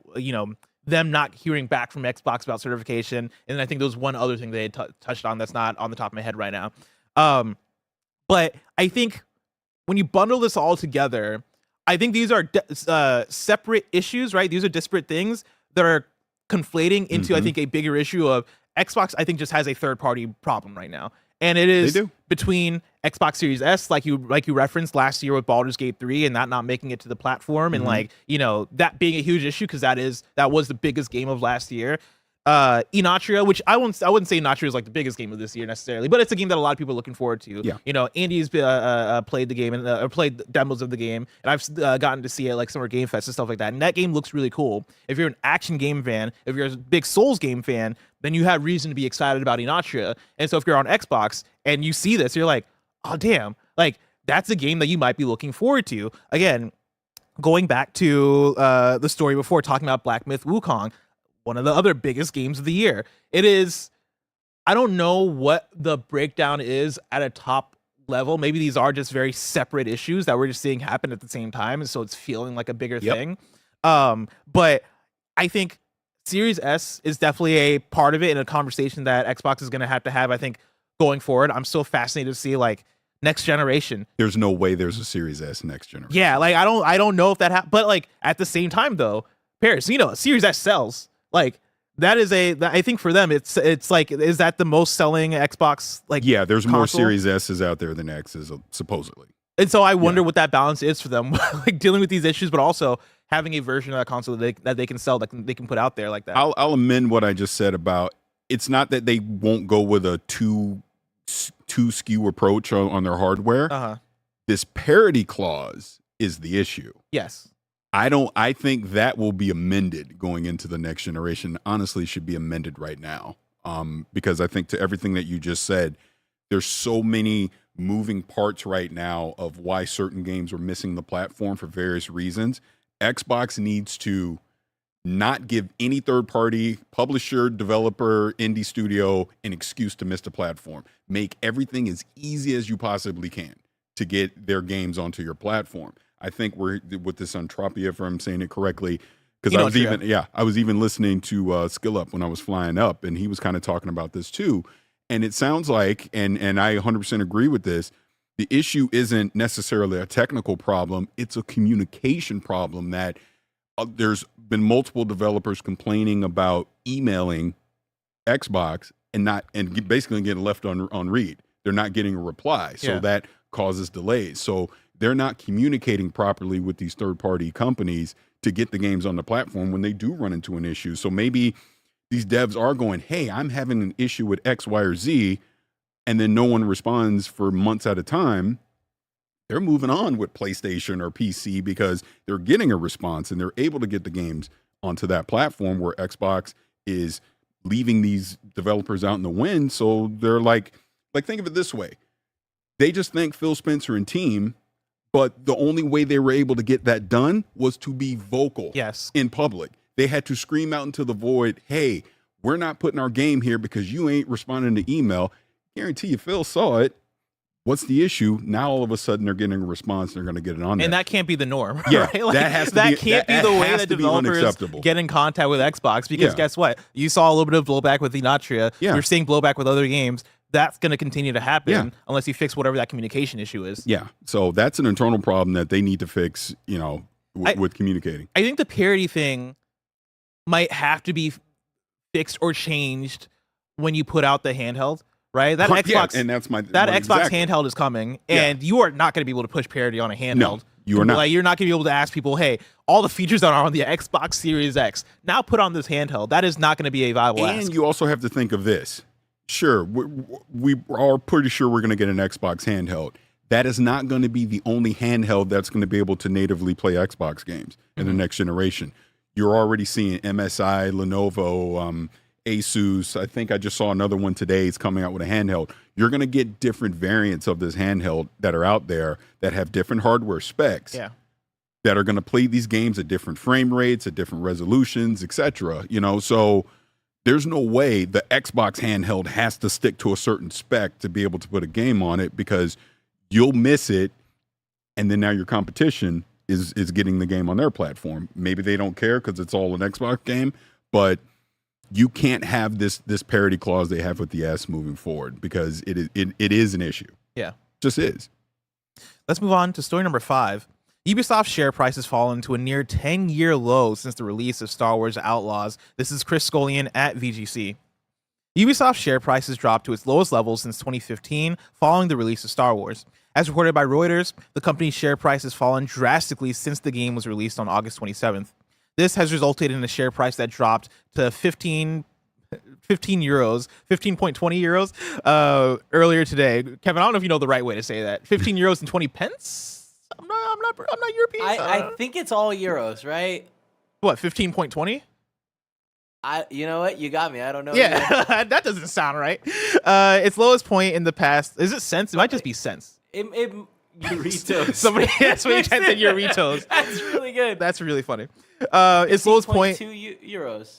them not hearing back from Xbox about certification, and I think there was one other thing they had touched on that's not on the top of my head right now. But I think when you bundle this all together, I think these are separate issues, right? These are disparate things that are conflating into, I think, a bigger issue of Xbox. I think just has a third-party problem right now, and it is between Xbox Series S, like you referenced last year with Baldur's Gate 3, and that not making it to the platform, and like that being a huge issue because that was the biggest game of last year. Enotria, which I wouldn't say Enotria is like the biggest game of this year necessarily, but it's a game that a lot of people are looking forward to. Yeah. Andy's played the game and played demos of the game, and I've gotten to see it like Summer Game Fest and stuff like that. And that game looks really cool. If you're an action game fan, if you're a big Souls game fan, then you have reason to be excited about Enotria. And so if you're on Xbox and you see this, you're like, oh damn, like that's a game that you might be looking forward to. Again, going back to the story before, talking about Black Myth Wukong, one of the other biggest games of the year. It is, I don't know what the breakdown is at a top level. Maybe these are just very separate issues that we're just seeing happen at the same time, and so it's feeling like a bigger thing. But I think Series S is definitely a part of it, and a conversation that Xbox is going to have, I think, going forward. I'm so fascinated to see like next generation. There's no way there's a Series S next generation. Yeah, like I don't know if that but like at the same time though, Parris, Series S sells. Like that is I think for them it's like, is that the most selling Xbox like there's console? more Series S's out there than X's supposedly. And so I wonder what that balance is for them, like dealing with these issues, but also having a version of that console that they can sell, that they can put out there like that. I'll amend what I just said about, it's not that they won't go with a two SKU approach on their hardware. This parity clause is the issue. Yes. I think that will be amended going into the next generation. Honestly, should be amended right now. Because I think to everything that you just said, there's so many moving parts right now of why certain games are missing the platform for various reasons. Xbox needs to not give any third-party publisher, developer, indie studio an excuse to miss the platform. Make everything as easy as you possibly can to get their games onto your platform. I think we're with this Entropia, if I'm saying it correctly, because I was even listening to Skill Up when I was flying up, and he was kind of talking about this too. And it sounds like, and I 100% agree with this, the issue isn't necessarily a technical problem; it's a communication problem. That there's been multiple developers complaining about emailing Xbox and basically getting left on read. They're not getting a reply, so that causes delays. So they're not communicating properly with these third-party companies to get the games on the platform when they do run into an issue. So maybe these devs are going, hey, I'm having an issue with X, Y, or Z, and then no one responds for months at a time. They're moving on with PlayStation or PC because they're getting a response and they're able to get the games onto that platform, where Xbox is leaving these developers out in the wind. So they're like think of it this way. They just thank Phil Spencer and team, but the only way they were able to get that done was to be vocal in public. They had to scream out into the void, hey, we're not putting our game here because you ain't responding to email. Guarantee you Phil saw it. What's the issue? Now all of a sudden they're getting a response. They're going to get it on there. And that can't be the norm. Yeah, right? Like, that has to that be, can't that be the way has that to be developers unacceptable. get in contact with Xbox. Because Yeah. guess what? You saw a little bit of blowback with Enotria. Yeah. You're seeing blowback with other games. That's going to continue to happen Yeah. unless you fix whatever that communication issue is. Yeah. So that's an internal problem that they need to fix, you know, with communicating. I think the parity thing might have to be fixed or changed when you put out the handheld. Right, that Xbox and that's my Xbox handheld is coming, and you are not going to be able to push parity on a handheld. No, you are not. Like, you're not going to be able to ask people, "Hey, all the features that are on the Xbox Series X now put on this handheld." That is not going to be a viable And ask. you also have to think of this. Sure, we are pretty sure we're going to get an Xbox handheld. That is not going to be the only handheld that's going to be able to natively play Xbox games in the next generation. You're already seeing MSI, Lenovo, Asus. I think I just saw another one today. It's coming out with a handheld. You're going to get different variants of this handheld that are out there that have different hardware specs. Yeah. That are going to play these games at different frame rates, at different resolutions, etc. You know, so there's no way the Xbox handheld has to stick to a certain spec to be able to put a game on it, because you'll miss it, and then now your competition is getting the game on their platform. Maybe they don't care because it's all an Xbox game, but you can't have this parity clause they have with the S moving forward, because it is an issue. Yeah, just is. Let's move on to story number 5. Ubisoft's share price has fallen to a near 10-year low since the release of Star Wars Outlaws. This is Chris Scullion at VGC. Ubisoft's share price has dropped to its lowest level since 2015, following the release of Star Wars. As reported by Reuters, the company's share price has fallen drastically since the game was released on August 27th. This has resulted in a share price that dropped to 15 euros, 15.20 euros earlier today. Kevin, I don't know if you know the right way to say that. 15 euros and 20 pence? I'm not European. I think it's all euros, right? What, 15.20? You know what? You got me. I don't know. Yeah, that doesn't sound right. Its lowest point in the past. Is it cents? It might just be cents. Euritos. Somebody asked me if I said Euritos. That's really good. That's really funny. Its lowest point. 2 euros.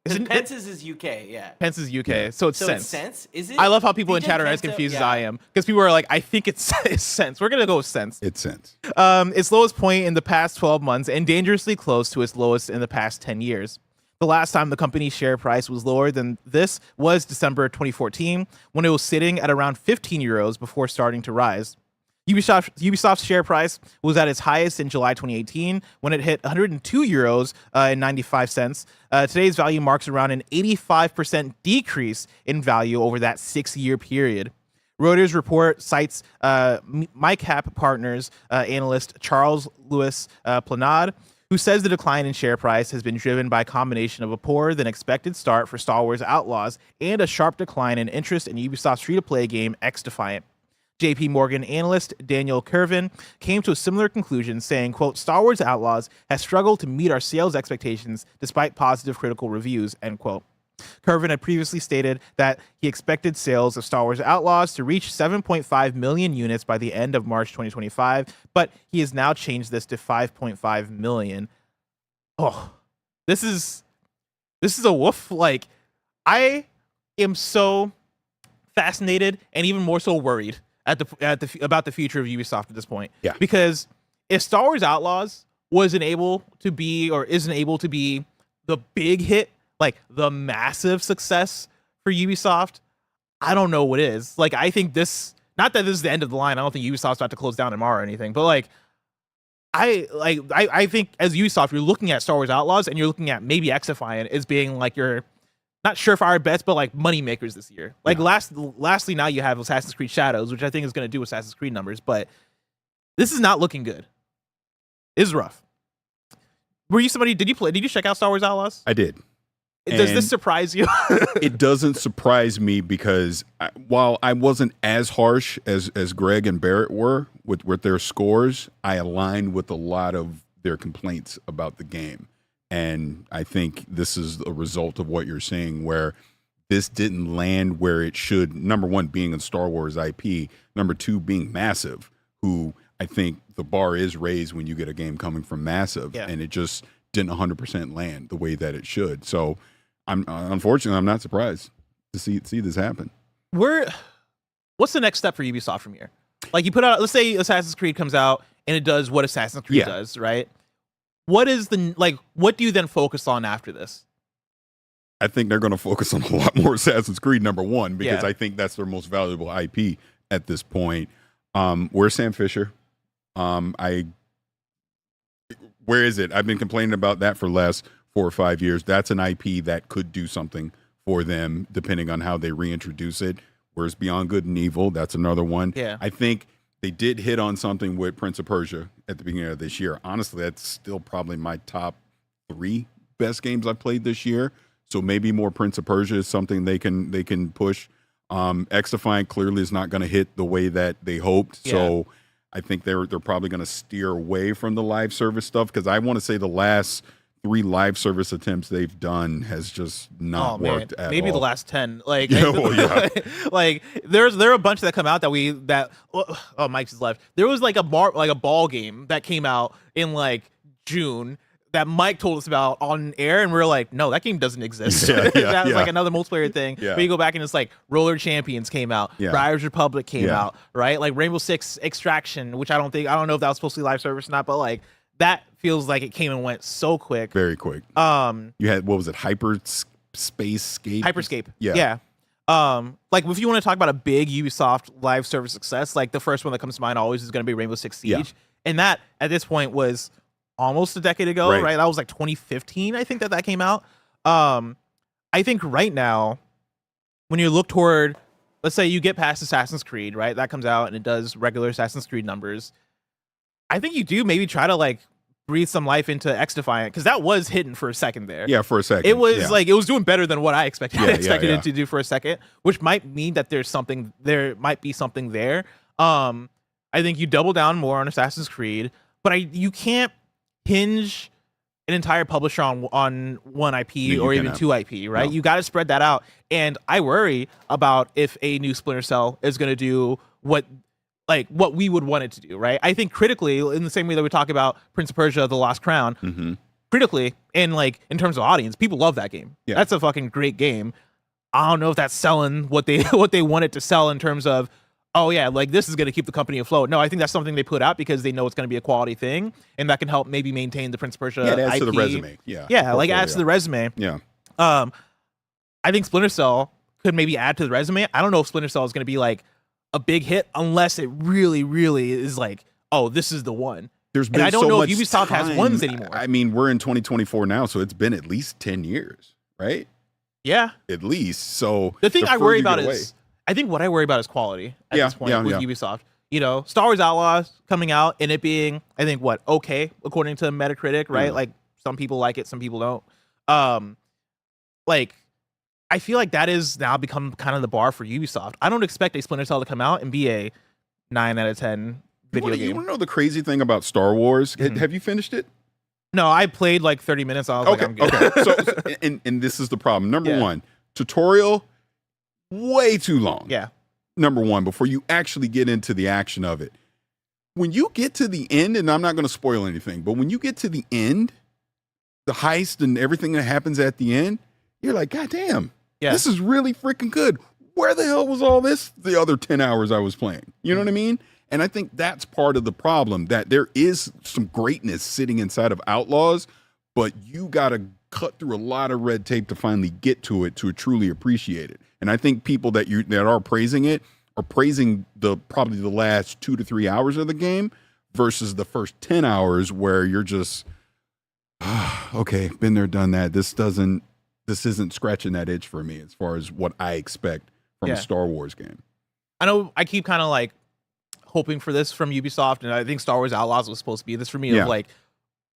Isn't Pence is UK, yeah. Pence is UK, so it's So cents. it's cents? Is it? I love how people in DJ chat are as Pence, confused as yeah. I am, because people are like, I think it's cents. We're gonna go with cents. It's cents. Its lowest point in the past 12 months, and dangerously close to its lowest in the past 10 years. The last time the company's share price was lower than this was December 2014, when it was sitting at around 15 euros before starting to rise. Ubisoft's share price was at its highest in July 2018, when it hit 102 euros and 95 cents. Today's value marks around an 85% decrease in value over that 6-year period. Reuters report cites MyCap Partners analyst Charles Louis Planade, who says the decline in share price has been driven by a combination of a poorer than expected start for Star Wars Outlaws and a sharp decline in interest in Ubisoft's free-to-play game X-Defiant. JP Morgan analyst Daniel Kervin came to a similar conclusion, saying, quote, Star Wars Outlaws has struggled to meet our sales expectations despite positive critical reviews, end quote. Kervin had previously stated that he expected sales of Star Wars Outlaws to reach 7.5 million units by the end of March 2025, but he has now changed this to 5.5 million. Oh, this is a woof. Like, I am so fascinated and even more so worried about the future of Ubisoft at this point. Yeah. Because if Star Wars Outlaws isn't able to be the big hit, like the massive success for Ubisoft, I don't know what is. Like, I think this, not that this is the end of the line. I don't think Ubisoft's about to close down tomorrow or anything, but like, I think as Ubisoft, you're looking at Star Wars Outlaws and you're looking at maybe X-Defiant as being like your, not surefire bets, but like money makers this year. Like lastly, now you have Assassin's Creed Shadows, which I think is going to do Assassin's Creed numbers, but this is not looking good. It's rough. Were you somebody? Did you check out Star Wars Outlaws? I did. Does this surprise you? It doesn't surprise me, because while I wasn't as harsh as Greg and Barrett were with their scores, I aligned with a lot of their complaints about the game. And I think this is a result of what you're seeing, where this didn't land where it should. Number one, being a Star Wars IP. Number two, being Massive, who I think the bar is raised when you get a game coming from Massive. Yeah. And it just didn't 100% land the way that it should. So unfortunately, I'm not surprised to see this happen. what's the next step for Ubisoft from here? Like you put out, let's say Assassin's Creed comes out and it does what Assassin's Creed does, right? What is what do you then focus on after this? I think they're going to focus on a lot more Assassin's Creed, number one, because I think that's their most valuable IP at this point. Where's Sam Fisher? Where is it? I've been complaining about that for the last 4 or 5 years. That's an IP that could do something for them, depending on how they reintroduce it. Where's Beyond Good and Evil? That's another one. Yeah. I think they did hit on something with Prince of Persia at the beginning of this year. Honestly, that's still probably my top 3 best games I've played this year. So maybe more Prince of Persia is something they can push. X-Defiant clearly is not going to hit the way that they hoped. Yeah. So I think they're probably going to steer away from the live service stuff, because I want to say the last 3 live service attempts they've done has just not worked at all. Maybe the last 10. Like, like there are a bunch that come out that Mike's is left. There was like a ball game that came out in like June that Mike told us about on air, and we were like, no, that game doesn't exist. That was like another multiplayer thing. But you go back and it's like Roller Champions came out, Riders Republic came out, right? Like Rainbow Six Extraction, which I don't know if that was supposed to be live service or not, but like that feels like it came and went so quick. Very quick. You had, what was it, Hyperscape? Yeah. Like if you want to talk about a big Ubisoft live service success, like the first one that comes to mind always is going to be Rainbow Six Siege. And that at this point was almost a decade ago, right? That was like 2015, I think that came out. I think right now, when you look toward, let's say you get past Assassin's Creed, right? That comes out and it does regular Assassin's Creed numbers. I think you do maybe try to like breathe some life into X-Defiant, because that was hidden for a second there. Yeah, for a second. It was like, it was doing better than what I expected it to do for a second, which might mean that there might be something there. I think you double down more on Assassin's Creed, but you can't hinge an entire publisher on one IP or even 2 IP, right? No. You got to spread that out. And I worry about if a new Splinter Cell is going to do what we would want it to do, right? I think critically, in the same way that we talk about Prince of Persia: The Lost Crown, critically, and like in terms of audience, people love that game. Yeah. That's a fucking great game. I don't know if that's selling what they want it to sell in terms of, oh yeah, like this is going to keep the company afloat. No, I think that's something they put out because they know it's going to be a quality thing, and that can help maybe maintain the Prince of Persia it adds IP. To the resume. Like adds to the resume. Yeah. I think Splinter Cell could maybe add to the resume. I don't know if Splinter Cell is going to be like a big hit unless it really, really is like, oh, this is the one. And I don't so know much if Ubisoft time. has ones anymore. I mean, we're in 2024 now, so it's been at least 10 years, right? Yeah. At least. So the thing I worry about is, I think what I worry about is quality at this point with Ubisoft. You know, Star Wars Outlaws coming out and it being, I think, okay, according to Metacritic, right? Like some people like it, some people don't. Like, I feel like that is now become kind of the bar for Ubisoft. I don't expect a Splinter Cell to come out and be a 9 out of 10 video game. You want to know the crazy thing about Star Wars? Have you finished it? No, I played like 30 minutes. I was like, I'm good. Okay. So, and this is the problem. Number one, tutorial, way too long. Yeah. Number one, before you actually get into the action of it. When you get to the end, and I'm not going to spoil anything, but when you get to the end, the heist and everything that happens at the end, you're like, God damn, this is really freaking good. Where the hell was all this the other 10 hours I was playing? You know what I mean? And I think that's part of the problem, that there is some greatness sitting inside of Outlaws, but you got to cut through a lot of red tape to finally get to it to truly appreciate it. And I think people that are praising it are praising probably the last 2 to 3 hours of the game versus the first 10 hours where you're just, okay, been there, done that. This isn't scratching that itch for me as far as what I expect from a Star Wars game. I know I keep kind of like hoping for this from Ubisoft, and I think Star Wars Outlaws was supposed to be this for me of like,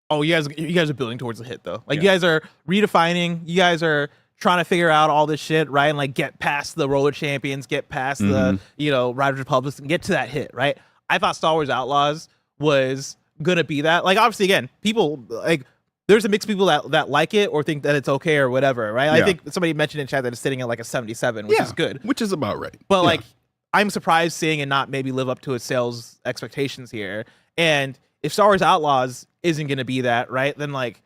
oh, you guys are building towards a hit though. Like you guys are redefining, you guys are trying to figure out all this shit, right? And like get past the Roller Champions, get past the, Riders Republic, and get to that hit, right? I thought Star Wars Outlaws was gonna be that. Like obviously again, people like there's a mix of people that like it or think that it's okay or whatever, right? I think somebody mentioned in chat that it's sitting at like a 77, which is good. Which is about right. But like I'm surprised seeing it not maybe live up to its sales expectations here. And if Star Wars Outlaws isn't going to be that, right, then like,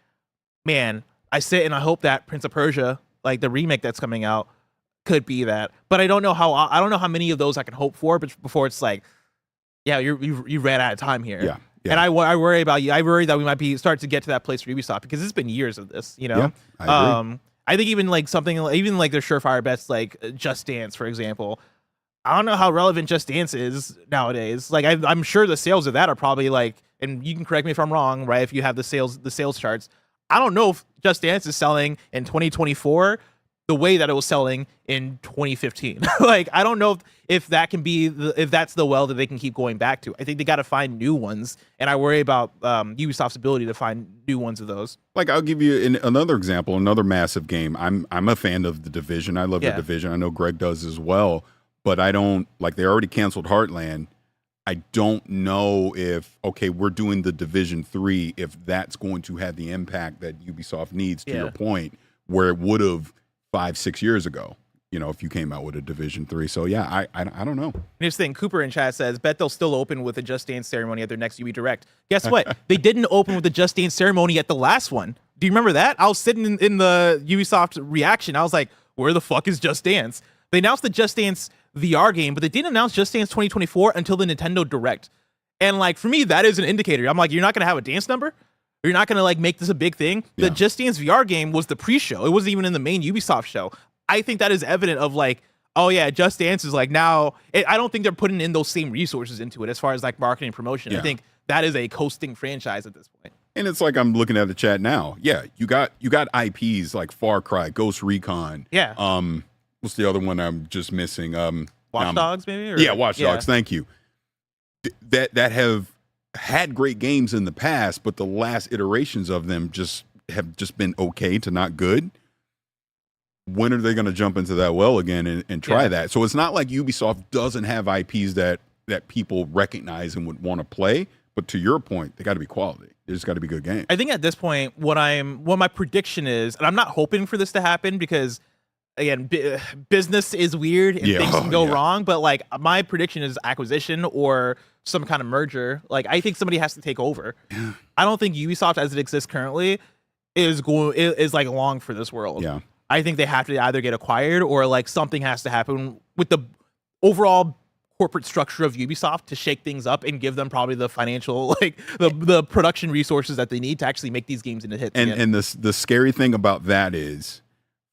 man, I sit and I hope that Prince of Persia, like the remake that's coming out, could be that. But I don't know how many of those I can hope for. But before it's like, yeah, you ran out of time here. Yeah. And I worry about you. I worry that we might be start to get to that place for Ubisoft because it's been years of this. You know. Yeah, I agree. I think even like something, even like their surefire bets, like Just Dance, for example. I don't know how relevant Just Dance is nowadays. Like I'm sure the sales of that are probably like, and you can correct me if I'm wrong, right? If you have the sales charts, I don't know if Just Dance is selling in 2024 the way that it was selling in 2015. Like I don't know if that can be if that's the well that they can keep going back to. I think they got to find new ones, and I worry about Ubisoft's ability to find new ones of those. Like I'll give you another example, another massive game. I'm a fan of The Division. I love The Division. I know Greg does as well. But I don't, like, they already canceled Heartland. I don't know if, okay, we're doing The Division 3, if that's going to have the impact that Ubisoft needs, to your point, where it would have 5-6 years ago, you know, if you came out with a Division 3. So, yeah, I don't know. Interesting. Cooper in chat says, bet they'll still open with a Just Dance ceremony at their next UE Direct. Guess what? They didn't open with the Just Dance ceremony at the last one. Do you remember that? I was sitting in the Ubisoft reaction. I was like, where the fuck is Just Dance? They announced the Just Dance VR game, but they didn't announce Just Dance 2024 until the Nintendo Direct. And like for me, that is an indicator. I'm like, you're not gonna have a dance number? Or you're not gonna like make this a big thing? The Just Dance VR game was the pre-show. It wasn't even in the main Ubisoft show. I think that is evident of like, oh yeah, Just Dance is like now. I don't think they're putting in those same resources into it as far as like marketing and promotion. I think that is a coasting franchise at this point. And it's like I'm looking at the chat now. Yeah, you got IPs like Far Cry, Ghost Recon. Yeah. What's the other one I'm just missing? Watch Dogs, maybe? Or? Yeah, Watch Dogs. Thank you. That have had great games in the past, but the last iterations of them have been okay to not good. When are they going to jump into that well again and try that? So it's not like Ubisoft doesn't have IPs that people recognize and would want to play. But to your point, they got to be quality. They just got to be good games. I think at this point, what my prediction is, and I'm not hoping for this to happen because, again, business is weird and things can go wrong. But like my prediction is acquisition or some kind of merger. Like I think somebody has to take over. I don't think Ubisoft, as it exists currently, is like long for this world. Yeah. I think they have to either get acquired or like something has to happen with the overall corporate structure of Ubisoft to shake things up and give them probably the financial, like the production resources that they need to actually make these games into hits. And the scary thing about that is,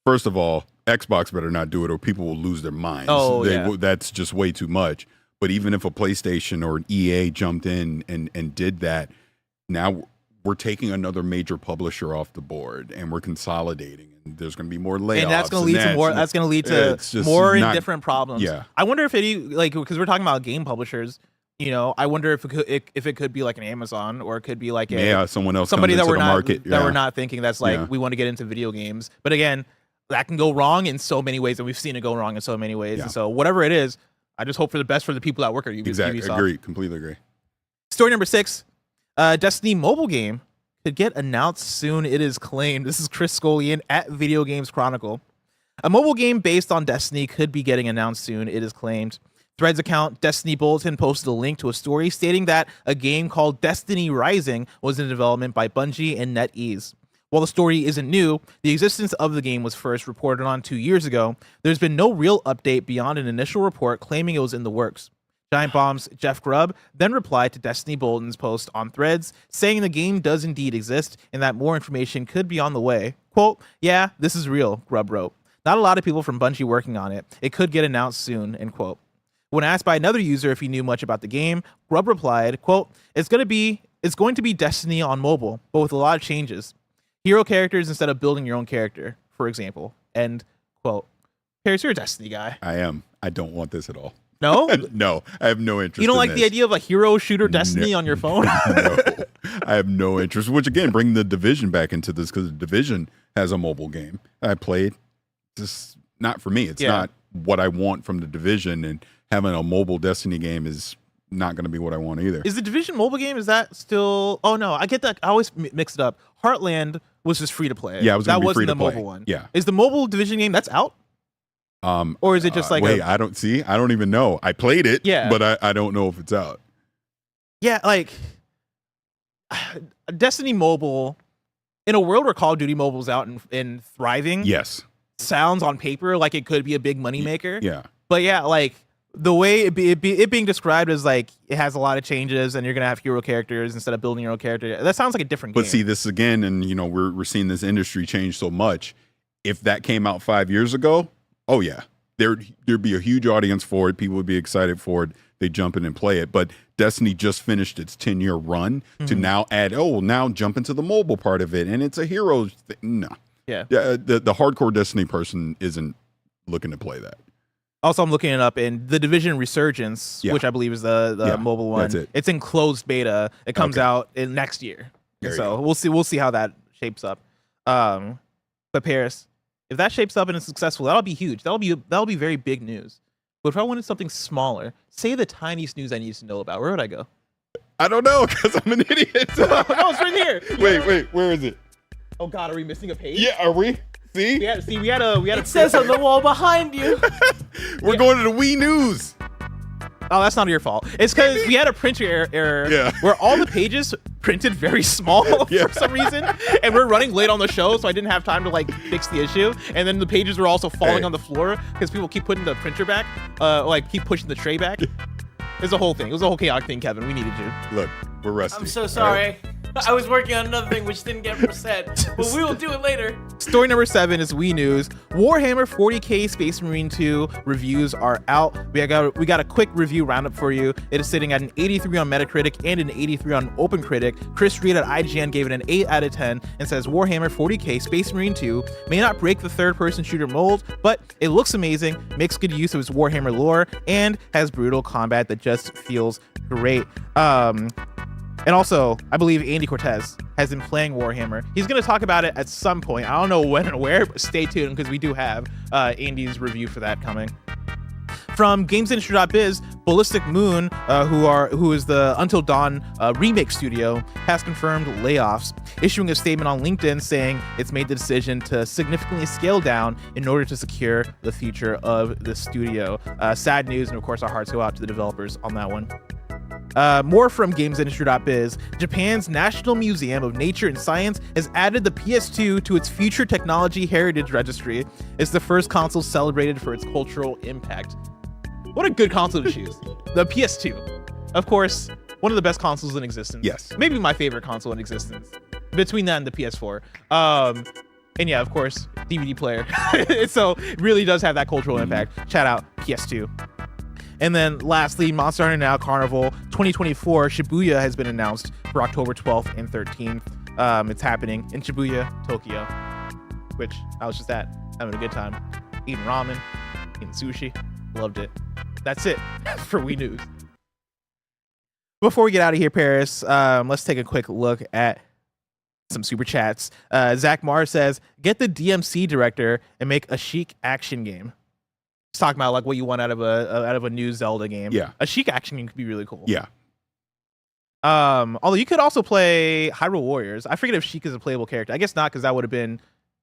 first of all, Xbox better not do it or people will lose their minds. That's just way too much. But even if a PlayStation or an EA jumped in and did that, now we're taking another major publisher off the board and we're consolidating, and there's going to be more layoffs. And that's going to lead to more. That's going to lead to more and different problems. Yeah. I wonder if because we're talking about game publishers. You know, I wonder if it could be like an Amazon or it could be like someone else, somebody that comes into we're the not market. that we're not thinking that's like we want to get into video games. But again, that can go wrong in so many ways, and we've seen it go wrong in so many ways. And so whatever it is, I just hope for the best for the people that work at Ubisoft. Exactly. Agree. Completely agree. Story number 6, Destiny mobile game could get announced soon. It is claimed. This is Chris Scullion at Video Games Chronicle. A mobile game based on Destiny could be getting announced soon. It is claimed. Threads account Destiny Bulletin posted a link to a story stating that a game called Destiny Rising was in development by Bungie and NetEase. While the story isn't new, the existence of the game was first reported on 2 years ago. There's been no real update beyond an initial report claiming it was in the works. Giant Bomb's Jeff Grubb then replied to Destiny Bulletin's post on Threads, saying the game does indeed exist and that more information could be on the way. Quote, "Yeah, this is real," Grubb wrote. "Not a lot of people from Bungie working on it. It could get announced soon," end quote. When asked by another user if he knew much about the game, Grubb replied, quote, It's going to be Destiny on mobile, but with a lot of changes. Hero characters instead of building your own character, for example." End quote. Parris, you're a Destiny guy. I am. I don't want this at all. No? No, I have no interest. You don't in like this. the idea of a hero shooter Destiny on your phone? No, I have no interest. Which again, bring the Division back into this because the Division has a mobile game I played. Just not for me. It's not what I want from the Division, and having a mobile Destiny game is not going to be what I want either. Is the Division mobile game? Is that still? Oh no, I get that. I always mix it up. Heartland was just free to play. Yeah, it was that wasn't free the to play. mobile one. Yeah, is the mobile Division game that's out? Or is it just like wait? I don't even know. I played it. Yeah, but I don't know if it's out. Yeah, like Destiny Mobile, in a world where Call of Duty Mobile's out and thriving. Yes. sounds on paper like it could be a big moneymaker. Yeah. But yeah, like the way it being described as like it has a lot of changes and you're gonna have hero characters instead of building your own character. That sounds like a different game. But see this again, and you know we're seeing this industry change so much. If that came out 5 years ago, oh yeah, there'd be a huge audience for it. People would be excited for it. They jump in and play it. But Destiny just finished its 10-year run to now add. Now jump into the mobile part of it, and it's a hero thing. No, yeah, the hardcore Destiny person isn't looking to play that. Also, I'm looking it up in the Division Resurgence, which I believe is the mobile one. That's it. It's in closed beta. It comes out in next year, so we'll see how that shapes up. But Parris, if that shapes up and is successful, that'll be huge. That'll be very big news. But if I wanted something smaller, say the tiniest news I need to know about, where would I go? I don't know because I'm an idiot. No, it's right here. Wait, where is it? Oh God, are we missing a page? Yeah, are we? See? We had a. It says on the wall behind you. We're going to the Wii News. Oh, that's not your fault. It's because we had a printer error where all the pages printed very small for some reason, and we're running late on the show, so I didn't have time to like fix the issue. And then the pages were also falling on the floor because people keep putting the printer back, like keep pushing the tray back. It's a whole thing. It was a whole chaotic thing, Kevin. We needed you. Look, we're rusty. I'm so sorry. I was working on another thing which didn't get set, but we will do it later. Story number 7 is Wii News. Warhammer 40k Space Marine 2 reviews are out. We got a quick review roundup for you. It is sitting at an 83 on Metacritic and an 83 on OpenCritic. Chris Reed at IGN gave it an 8 out of 10 and says Warhammer 40k Space Marine 2 may not break the third-person shooter mold, but it looks amazing, makes good use of its Warhammer lore, and has brutal combat that just feels great. And also, I believe Andy Cortez has been playing Warhammer. He's going to talk about it at some point. I don't know when and where, but stay tuned because we do have Andy's review for that coming. From GamesIndustry.biz, Ballistic Moon, who is the Until Dawn remake studio, has confirmed layoffs, issuing a statement on LinkedIn saying it's made the decision to significantly scale down in order to secure the future of the studio. Sad news, and of course our hearts go out to the developers on that one. More from GamesIndustry.biz. Japan's National Museum of Nature and Science has added the PS2 to its Future Technology Heritage Registry. It's the first console celebrated for its cultural impact. What a good console to choose. The PS2. Of course, one of the best consoles in existence. Yes. Maybe my favorite console in existence. Between that and the PS4. And yeah, of course, DVD player. So it really does have that cultural impact. Shout out PS2. And then lastly, Monster Hunter Now Carnival 2024 Shibuya has been announced for October 12th and 13th. It's happening in Shibuya, Tokyo, which I was just at, having a good time. Eating ramen, eating sushi, loved it. That's it for Wii News. Before we get out of here, Parris, let's take a quick look at some super chats. Zach Marr says, get the DMC director and make a chic action game. He's talking about like what you want out of a new Zelda game. Yeah. A chic action game could be really cool. Yeah. Although you could also play Hyrule Warriors. I forget if Sheik is a playable character. I guess not, because that would have been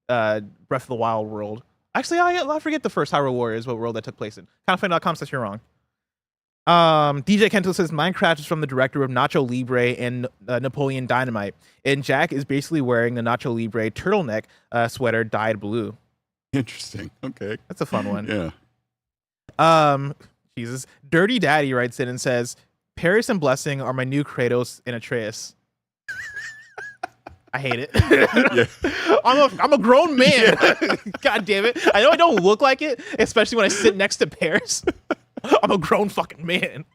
Breath of the Wild world. Actually, I forget the first Hyrule Warriors, what world that took place in. Kindoffunny.com says you're wrong. DJ Kento says Minecraft is from the director of Nacho Libre and Napoleon Dynamite. And Jack is basically wearing the Nacho Libre turtleneck sweater dyed blue. Interesting. Okay. That's a fun one. Yeah. Jesus. Dirty Daddy writes in and says, Parris and Blessing are my new Kratos and Atreus. I hate it. Yeah. I'm a grown man. God damn it. I know I don't look like it, especially when I sit next to Parris. I'm a grown fucking man.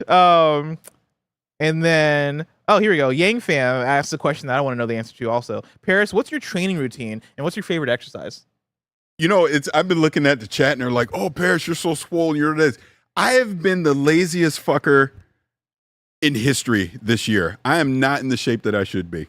And then, oh, here we go. Yang Fam asked a question that I want to know the answer to also. Parris, what's your training routine and what's your favorite exercise? You know, I've been looking at the chat and they're like, oh, Parris, you're so swollen. You're this. I have been the laziest fucker in history this year. I am not in the shape that I should be.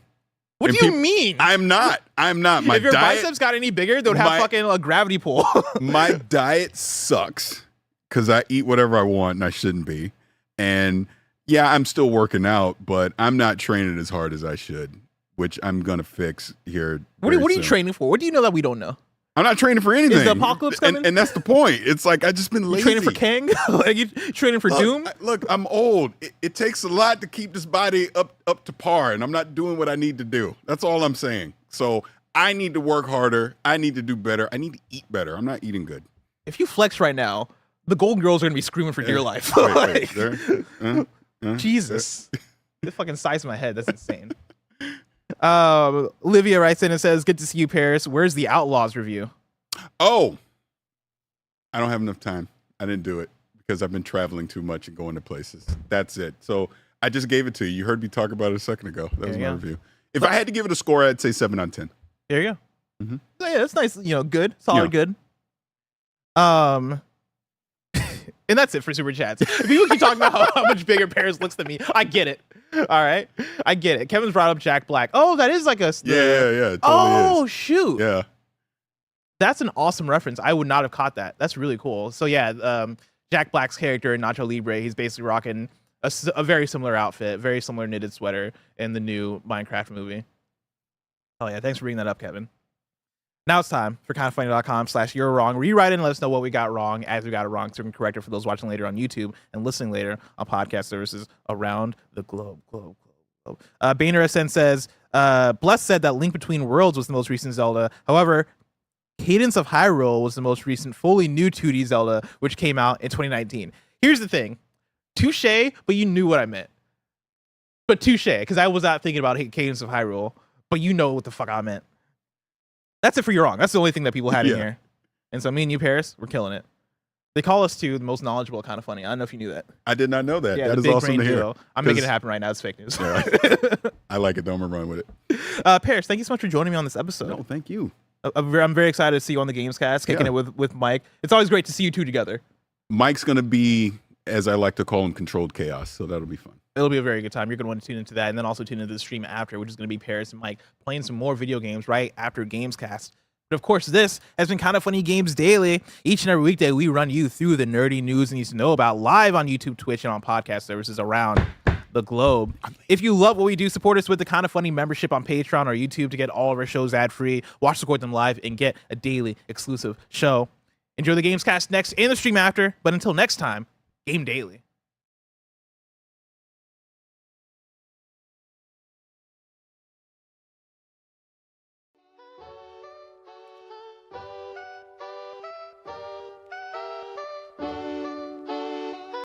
What do you mean? I'm not. My if your diet, biceps got any bigger, they would have fucking a gravity pull. My diet sucks because I eat whatever I want and I shouldn't be. And yeah, I'm still working out, but I'm not training as hard as I should, which I'm going to fix here. What are you training for? What do you know that we don't know? I'm not training for anything. Is the apocalypse coming? And that's the point. It's like I just been lazy. You training for Kang? Like you training for Doom? Look, I'm old. It takes a lot to keep this body up to par, and I'm not doing what I need to do. That's all I'm saying. So I need to work harder. I need to do better. I need to eat better. I'm not eating good. If you flex right now, the Golden Girls are gonna be screaming for dear life. Wait, Jesus, the fucking size of my head. That's insane. Olivia writes in and says, "Good to see you, Parris. Where's the Outlaws review?" Oh, I don't have enough time. I didn't do it because I've been traveling too much and going to places. That's it. So I just gave it to you. You heard me talk about it a second ago. That was my review. If I had to give it a score, I'd say 7 out of 10. There you go. Mm-hmm. So yeah, that's nice. Good, solid, good. And that's it for Super Chats. People keep talking about how much bigger Parris looks than me. I get it. All right, I get it. Kevin's brought up Jack Black. Oh, that is like a yeah. It totally is. Shoot. Yeah. That's an awesome reference. I would not have caught that. That's really cool. So yeah, Jack Black's character in Nacho Libre, he's basically rocking a very similar outfit, very similar knitted sweater in the new Minecraft movie. Oh yeah, thanks for bringing that up, Kevin. Now it's time for kindoffunny.com/you're wrong. Rewrite and let us know what we got wrong as we got it wrong, so we can correct it for those watching later on YouTube and listening later on podcast services around the globe. Boehner SN says, Bless said that Link Between Worlds was the most recent Zelda. However, Cadence of Hyrule was the most recent fully new 2D Zelda, which came out in 2019. Here's the thing. Touche, but you knew what I meant. But touche, because I was not thinking about Cadence of Hyrule, but you know what the fuck I meant. That's it for You're Wrong. That's the only thing that people had in here. And so me and you, Parris, we're killing it. They call us, too, the most knowledgeable Kind of Funny. I don't know if you knew that. I did not know that. Yeah, that is awesome to hear. I'm making it happen right now. It's fake news. Yeah, I like it, though. I'm going to run with it. Parris, thank you so much for joining me on this episode. No, thank you. I'm very excited to see you on the GAMESCAST, kicking it with Mike. It's always great to see you two together. Mike's going to be, as I like to call him, controlled chaos, so that'll be fun. It'll be a very good time. You're going to want to tune into that, and then also tune into the stream after, which is going to be Parris and Mike playing some more video games right after GAMESCAST. But of course, this has been Kind of Funny Games Daily. Each and every weekday, we run you through the nerdy news you need to know about live on YouTube, Twitch, and on podcast services around the globe. If you love what we do, support us with the Kind of Funny membership on Patreon or YouTube to get all of our shows ad-free, watch Support Them live, and get a daily exclusive show. Enjoy the GAMESCAST next and the stream after. But until next time, Game Daily.